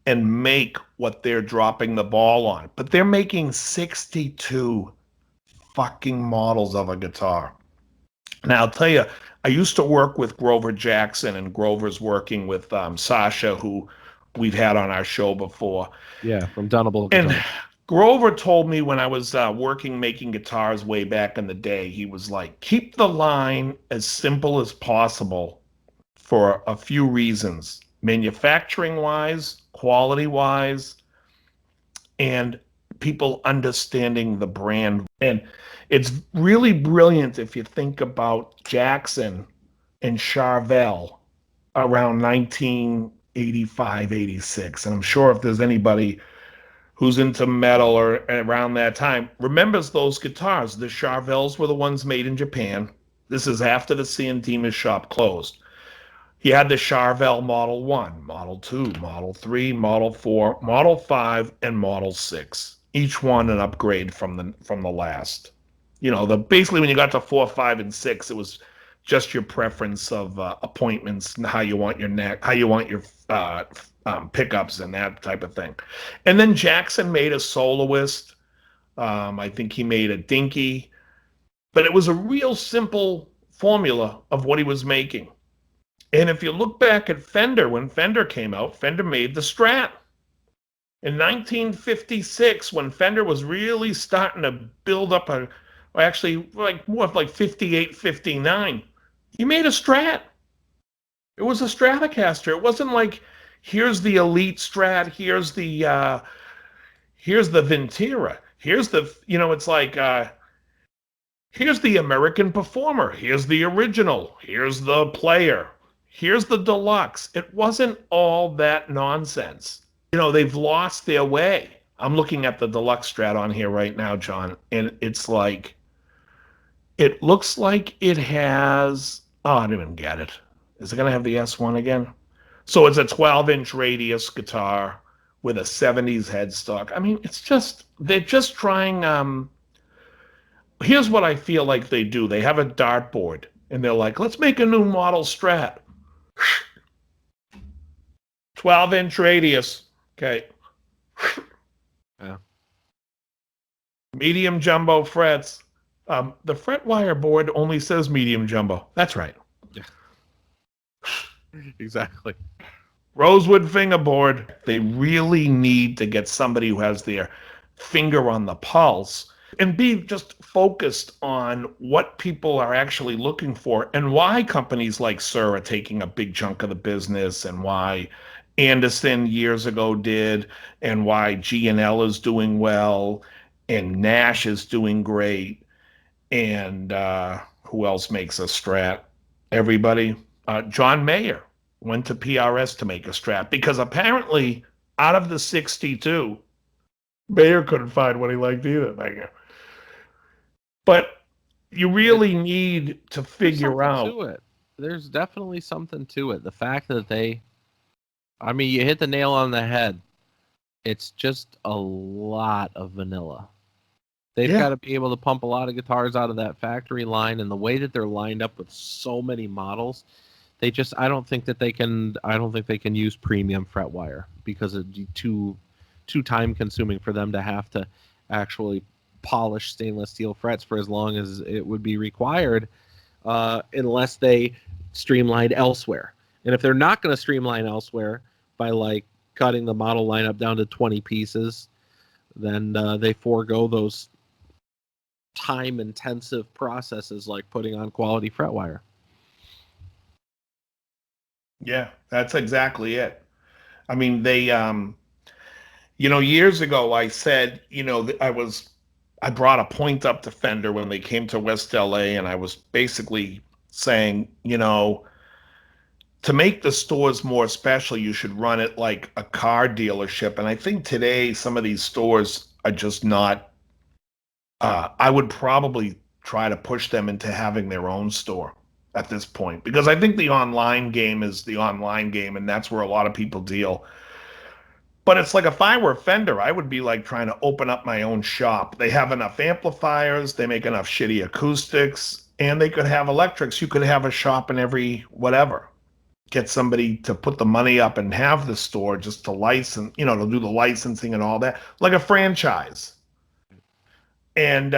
and make what they're dropping the ball on. But they're making 62 fucking models of a guitar. Now, I'll tell you, I used to work with Grover Jackson, and Grover's working with Sasha, who we've had on our show before.
Yeah, from Dunnable.
And Grover told me when I was making guitars way back in the day, he was like, keep the line as simple as possible for a few reasons. Manufacturing-wise, quality-wise, and people understanding the brand. And it's really brilliant if you think about Jackson and Charvel around 1985, 86. And I'm sure if there's anybody who's into metal or around that time remembers those guitars. The Charvels were the ones made in Japan. This is after the Santimas shop closed. He had the Charvel Model 1, Model 2, Model 3, Model 4, Model 5, and Model 6. Each one an upgrade from the last. Basically when you got to 4, 5, and 6, it was just your preference of appointments and how you want your neck, how you want your pickups and that type of thing. And then Jackson made a soloist. I think he made a dinky. But it was a real simple formula of what he was making. And if you look back at Fender, when Fender came out, Fender made the Strat. In 1956, when Fender was really starting to build up or actually like more of like 58, 59, he made a Strat. It was a Stratocaster. It wasn't like, here's the Elite Strat, here's the Ventira, here's the, it's like, here's the American Performer, here's the original, here's the Player, here's the Deluxe. It wasn't all that nonsense. They've lost their way. I'm looking at the Deluxe Strat on here right now, John, and it's like, it looks like it has, oh, I didn't even get it. Is it going to have the S1 again? So it's a 12-inch radius guitar with a 70s headstock. I mean, they're just trying, here's what I feel like they do. They have a dartboard, and they're like, let's make a new model Strat. 12-inch radius. Okay.
Yeah.
Medium jumbo frets. The FretWire board only says medium jumbo. That's right.
Yeah. Exactly.
Rosewood fingerboard. They really need to get somebody who has their finger on the pulse and be just focused on what people are actually looking for and why companies like Suhr are taking a big chunk of the business, and why Anderson years ago did, and why G&L is doing well, and Nash is doing great, and who else makes a Strat? Everybody. John Mayer went to PRS to make a Strat because apparently out of the 62, Mayer couldn't find what he liked either. But you really need to figure out.
There's definitely something to it. The fact that you hit the nail on the head. It's just a lot of vanilla. They've got to be able to pump a lot of guitars out of that factory line, and the way that they're lined up with so many models, I don't think they can use premium FretWire because it'd be too time consuming for them to have to actually polish stainless steel frets for as long as it would be required, unless they streamline elsewhere. And if they're not going to streamline elsewhere by like cutting the model lineup down to 20 pieces, then they forego those time-intensive processes like putting on quality FretWire.
Yeah, that's exactly it. I mean, they, years ago I said, I brought a point up to Fender when they came to West LA, and I was basically saying, to make the stores more special, you should run it like a car dealership. And I think today some of these stores are just not, I would probably try to push them into having their own store at this point, because I think the online game is the online game, and that's where a lot of people deal. But it's like, if I were Fender, I would be like trying to open up my own shop. They have enough amplifiers, they make enough shitty acoustics, and they could have electrics. You could have a shop in every whatever. Get somebody to put the money up and have the store just to license, to do the licensing and all that, like a franchise. And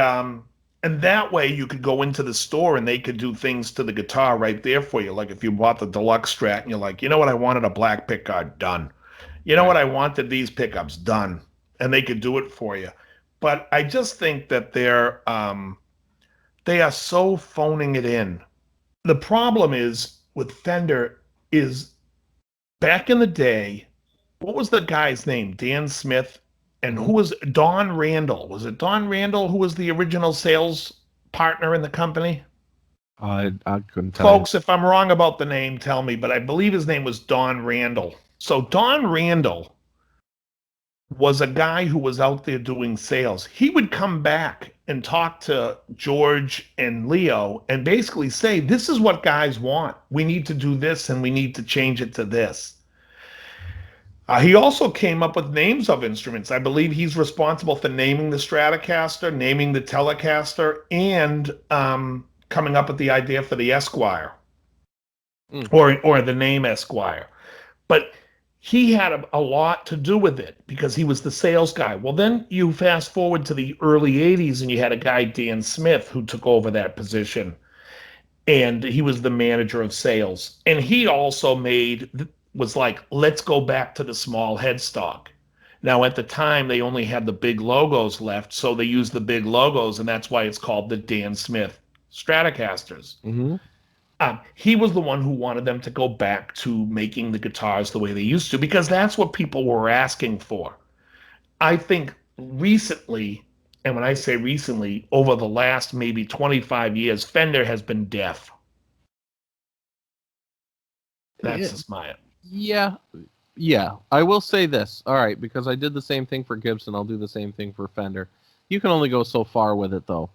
that way you could go into the store and they could do things to the guitar right there for you. Like if you bought the Deluxe Strat and you're like, you know what, I wanted a black pickguard, done. You know what, I wanted these pickups, done. And they could do it for you. But I just think that they are so phoning it in. The problem is with Fender is, back in the day, what was the guy's name? Dan Smith. And who was Don Randall? Was it Don Randall who was the original sales partner in the company?
I couldn't tell.
Folks, if I'm wrong about the name, tell me, but I believe his name was Don Randall. So Don Randall was a guy who was out there doing sales. He would come back and talk to George and Leo and basically say, this is what guys want. We need to do this and we need to change it to this. He also came up with names of instruments. I believe he's responsible for naming the Stratocaster, naming the Telecaster, and coming up with the idea for the Esquire, or the name Esquire. But he had a lot to do with it because he was the sales guy. Well, then you fast forward to the early 80s and you had a guy, Dan Smith, who took over that position. And he was the manager of sales. And he also was like, let's go back to the small headstock. Now, at the time, they only had the big logos left, so they used the big logos, and that's why it's called the Dan Smith Stratocasters.
Mm-hmm.
He was the one who wanted them to go back to making the guitars the way they used to, because that's what people were asking for. I think recently, and when I say recently, over the last maybe 25 years, Fender has been deaf. That's just my...
Yeah. I will say this. All right, because I did the same thing for Gibson, I'll do the same thing for Fender. You can only go so far with it, though.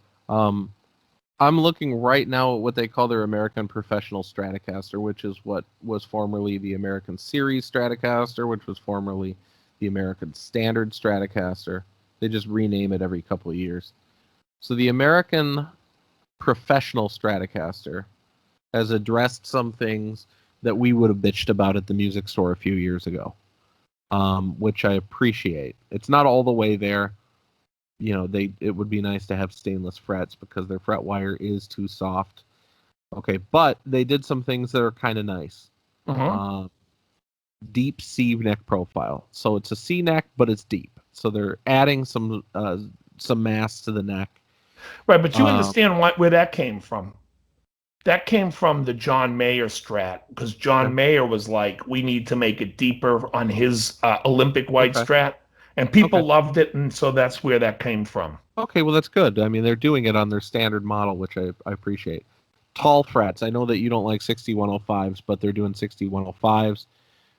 I'm looking right now at what they call their American Professional Stratocaster, which is what was formerly the American Series Stratocaster, which was formerly the American Standard Stratocaster. They just rename it every couple of years. So the American Professional Stratocaster has addressed some things that we would have bitched about at the music store a few years ago, which I appreciate. It's not all the way there. It would be nice to have stainless frets because their fret wire is too soft. Okay, but they did some things that are kind of nice. Deep C neck profile. So it's a C neck, but it's deep. So they're adding some mass to the neck.
Right, but you understand where that came from. That came from the John Mayer Strat, because John Mayer was like, we need to make it deeper on his Olympic white Strat. And people loved it, and so that's where that came from.
Okay, well, that's good. I mean, they're doing it on their standard model, which I appreciate. Tall frets. I know that you don't like 6105s, but they're doing 6105s,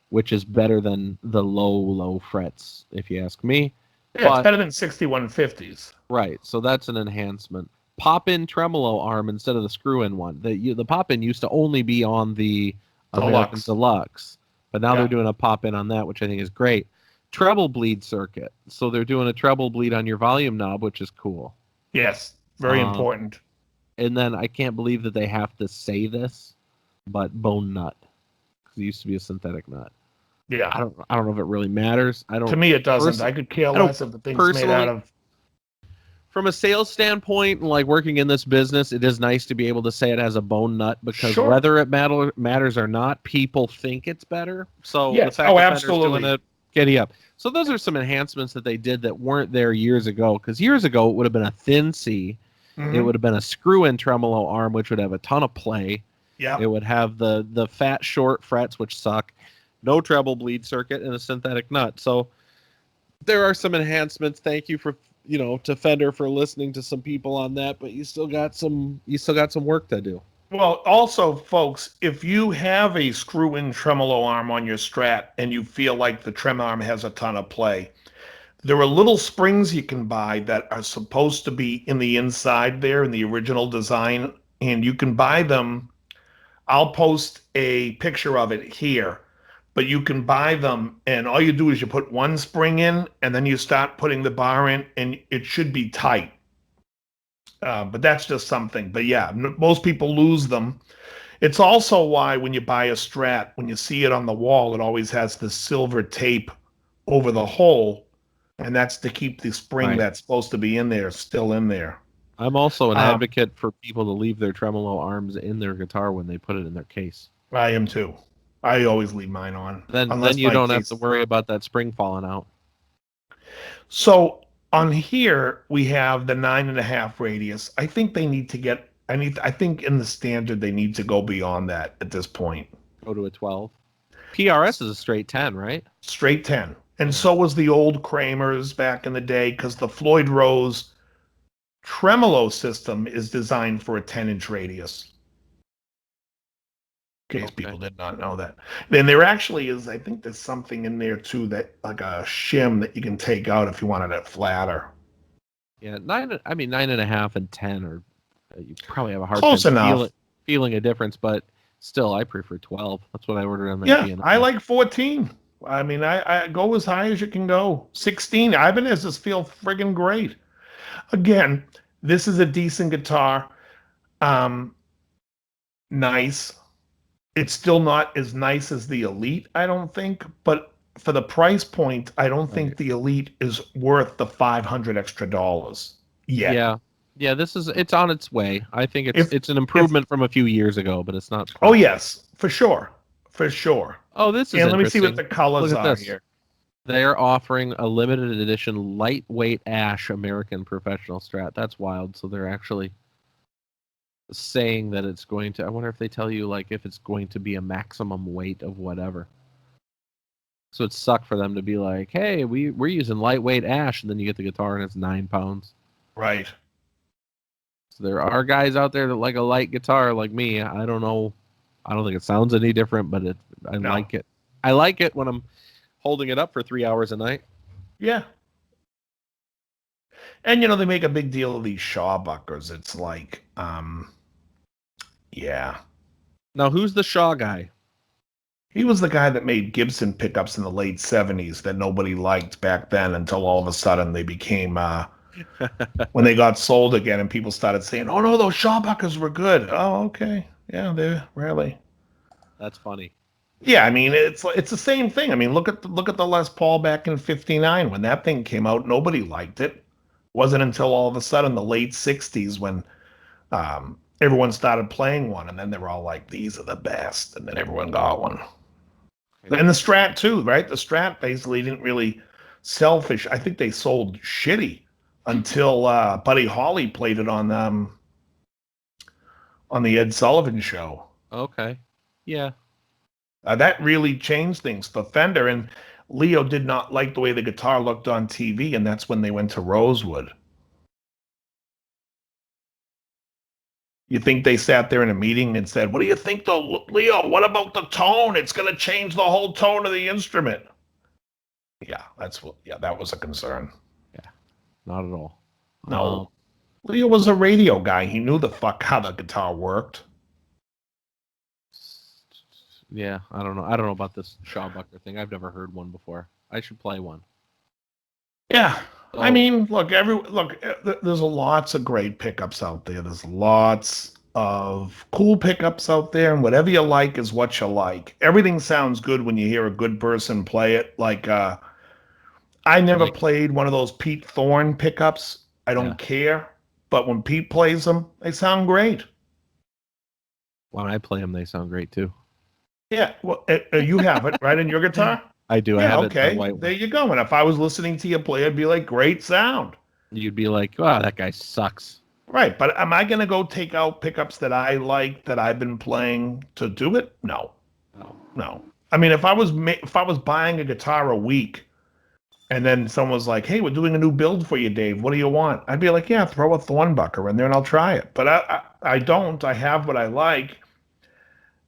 which is better than the low frets, if you ask me.
Yeah, it's better than 6150s.
Right, so that's an enhancement. Pop-in tremolo arm instead of the screw-in one. The pop-in used to only be on the American Deluxe, but now they're doing a pop-in on that, which I think is great. Treble bleed circuit. So they're doing a treble bleed on your volume knob, which is cool.
Yes, very important.
And then I can't believe that they have to say this, but bone nut, because it used to be a synthetic nut.
Yeah,
I don't know if it really matters.
To me, it doesn't. I could care less if the thing's made out of.
From a sales standpoint, like working in this business, it is nice to be able to say it has a bone nut, because whether it matters or not, people think it's better. So the fact that
absolutely.
Doing it, giddy up. So those are some enhancements that they did that weren't there years ago. Because years ago, it would have been a thin C. Mm-hmm. It would have been a screw-in tremolo arm, which would have a ton of play.
Yeah.
It would have the fat, short frets, which suck. No treble bleed circuit, and a synthetic nut. So there are some enhancements. Thank you for to Fender for listening to some people on that. But you still got some work to do.
Well, also, folks, if you have a screw-in tremolo arm on your Strat and you feel like the trem arm has a ton of play, there are little springs you can buy that are supposed to be in the inside there in the original design, and you can buy them. I'll post a picture of it here, but you can buy them, and all you do is you put one spring in, and then you start putting the bar in, and it should be tight. But that's just something. But yeah, most people lose them. It's also why when you buy a Strat, when you see it on the wall, it always has the silver tape over the hole, and that's to keep the spring that's supposed to be in there still in there.
I'm also an advocate for people to leave their tremolo arms in their guitar when they put it in their case.
I am too. I always leave mine on.
Then you don't have to worry about that spring falling out.
So on here, we have the 9.5 radius. I think they need to get. I think in the standard they need to go beyond that at this point.
Go to a 12. PRS is a straight 10, right?
Straight 10, and so was the old Kramer's back in the day, because the Floyd Rose tremolo system is designed for a 10-inch radius. In case people did not know that. Then there actually is, I think there's something in there too, that like a shim that you can take out if you wanted it flatter.
Yeah, 9.5 and 10 are, you probably have a hard
Close
time
enough.
feeling a difference, but still, I prefer 12. That's what I ordered on the
Yeah, I like 14. I mean, I go as high as you can go. 16, Ibanez's feel friggin' great. Again, this is a decent guitar. Nice. It's still not as nice as the Elite, I don't think, but for the price point, I don't think the Elite is worth the $500 extra yet.
Yeah, it's on its way. I think it's an improvement from a few years ago, but it's not.
Oh yes, for sure. Oh, this is
and let me see what
the colors are here.
They're offering a limited edition lightweight ash American professional Strat. That's wild. So they're actually saying that it's going to. I wonder if they tell you like if it's going to be a maximum weight of whatever. So it sucked for them to be like, "Hey, we're using lightweight ash," and then you get the guitar and it's 9 pounds.
Right.
So there are guys out there that like a light guitar, like me. I don't know. I don't think it sounds any different, but I like it. I like it when I'm holding it up for 3 hours a night.
Yeah. And they make a big deal of these Shawbuckers. It's like, yeah.
Now, who's the Shaw guy?
He was the guy that made Gibson pickups in the late 70s that nobody liked back then until all of a sudden they became, when they got sold again and people started saying, oh no, those Shawbuckers were good. Oh, okay. Yeah, they're really.
That's funny.
Yeah, I mean, it's the same thing. I mean, look at the Les Paul back in '59 when that thing came out. Nobody liked it. It wasn't until all of a sudden the late '60s when everyone started playing one, and then they were all like, "These are the best," and then everyone got one. And the Strat too, right? The Strat basically didn't really selfish. I think they sold shitty until Buddy Holly played it on the Ed Sullivan Show.
Okay, yeah.
That really changed things for Fender, and Leo did not like the way the guitar looked on TV, and that's when they went to Rosewood. You think they sat there in a meeting and said, what do you think, though, Leo? What about the tone? It's going to change the whole tone of the instrument. Yeah, that was a concern.
Yeah, not at all.
No. Leo was a radio guy. He knew the fuck how the guitar worked.
Yeah, I don't know about this Shawbucker thing. I've never heard one before. I should play one.
Yeah. I mean, there's lots of great pickups out there. There's lots of cool pickups out there, and whatever you like is what you like. Everything sounds good when you hear a good person play it. Like, I never played one of those Pete Thorne pickups. I don't care. But when Pete plays them, they sound great.
When I play them, they sound great too.
Yeah, well, you have it right in your guitar.
I do.
Yeah,
I have
okay.
it.
There you go. And if I was listening to you play, I'd be like, great sound.
You'd be like, wow, that guy sucks.
Right, but am I going to go take out pickups that I like that I've been playing to do it? No. I mean, if I was buying a guitar a week, and then someone was like, hey, we're doing a new build for you, Dave. What do you want? I'd be like, yeah, throw a Thornbucker in there and I'll try it. But I don't. I have what I like.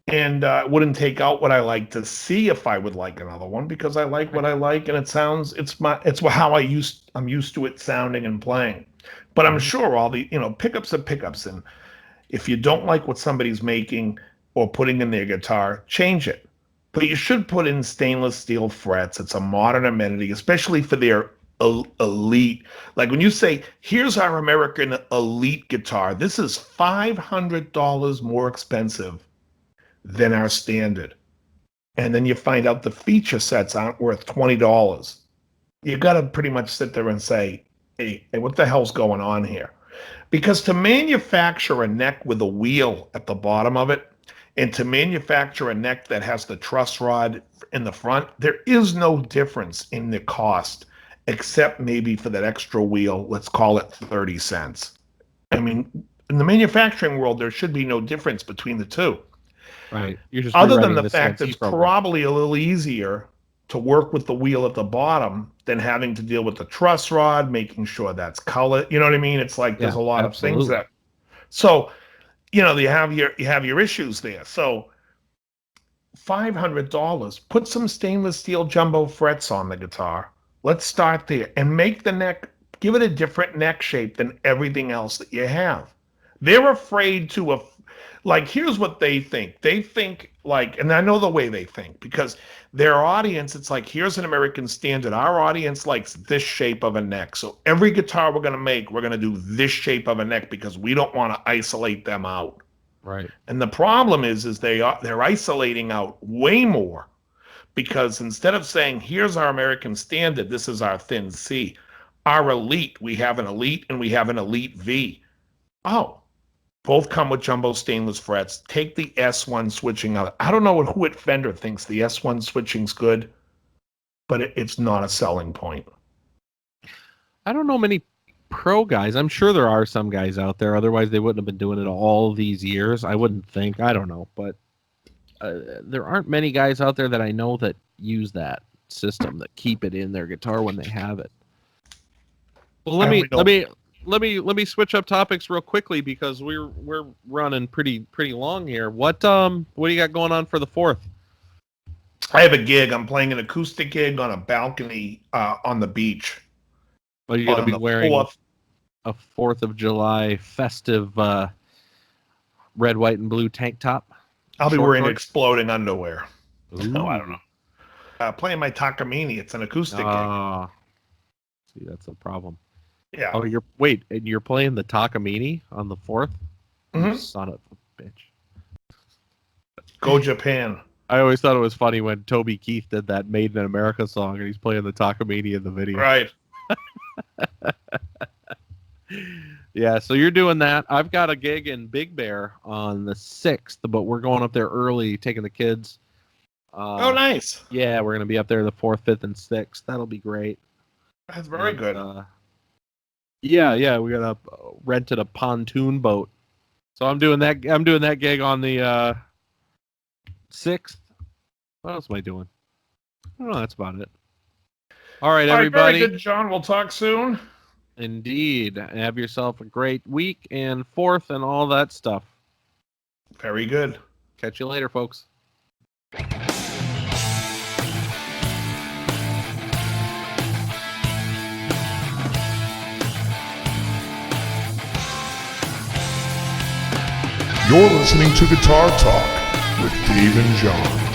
And wouldn't take out what I like to see if I would like another one because I like what I like and it sounds how I'm used to it sounding and playing. But I'm sure all the pickups are pickups, and if you don't like what somebody's making or putting in their guitar, change it. But you should put in stainless steel frets. It's a modern amenity, especially for their elite. Like when you say, here's our American elite guitar, this is $500 more expensive than our standard. And then you find out the feature sets aren't worth $20. You got to pretty much sit there and say, hey, what the hell's going on here? Because to manufacture a neck with a wheel at the bottom of it, and to manufacture a neck that has the truss rod in the front, there is no difference in the cost, except maybe for that extra wheel, let's call it 30 cents. I mean, in the manufacturing world, there should be no difference between the two.
Right. You're just
other than the fact that it's probably a little easier to work with the wheel at the bottom than having to deal with the truss rod, making sure that's color. You know what I mean? It's like there's a lot of things that. So, you have your issues there. So, $500. Put some stainless steel jumbo frets on the guitar. Let's start there and make the neck. Give it a different neck shape than everything else that you have. They're afraid to. Here's what they think. They think and I know the way they think, because their audience, it's like, here's an American standard. Our audience likes this shape of a neck. So every guitar we're going to make, we're going to do this shape of a neck because we don't want to isolate them out.
Right.
And the problem is they're isolating out way more, because instead of saying, here's our American standard, this is our thin C, our elite, we have an elite and we have an elite V. Oh, both come with jumbo stainless frets. Take the S1 switching out. I don't know who at Fender thinks the S1 switching's good. but it's not a selling point.
I don't know many pro guys. I'm sure there are some guys out there. Otherwise, they wouldn't have been doing it all these years. I wouldn't think. I don't know, but there aren't many guys out there that I know that use that system, that keep it in their guitar when they have it. Well, let me switch up topics real quickly because we're running pretty long here. What do you got going on for the 4th?
I have a gig. I'm playing an acoustic gig on a balcony on the beach.
Are you going to be wearing
4th.
a 4th of July festive red, white, and blue tank top?
I'll be
Short
wearing
shorts?
exploding underwear.
No,
I don't know. Playing my Takamine. It's an acoustic gig.
See, that's a problem.
Yeah.
Oh, you're playing the Takamine on the 4th?
Mhm.
You son of a bitch.
Go Japan.
I always thought it was funny when Toby Keith did that Made in America song and he's playing the Takamine in the video.
Right.
Yeah, so you're doing that. I've got a gig in Big Bear on the 6th, but we're going up there early, taking the kids.
Oh, nice.
Yeah, we're going to be up there the 4th, 5th, and 6th. That'll be great.
That's very good.
Yeah, we got rented a pontoon boat. So I'm doing that gig on the 6th. What else am I doing? I don't know, that's about it. All right, everybody.
Very good, John. We'll talk soon.
Indeed. Have yourself a great week and 4th and all that stuff.
Very good.
Catch you later, folks.
You're listening to Guitar Talk with Dave and John.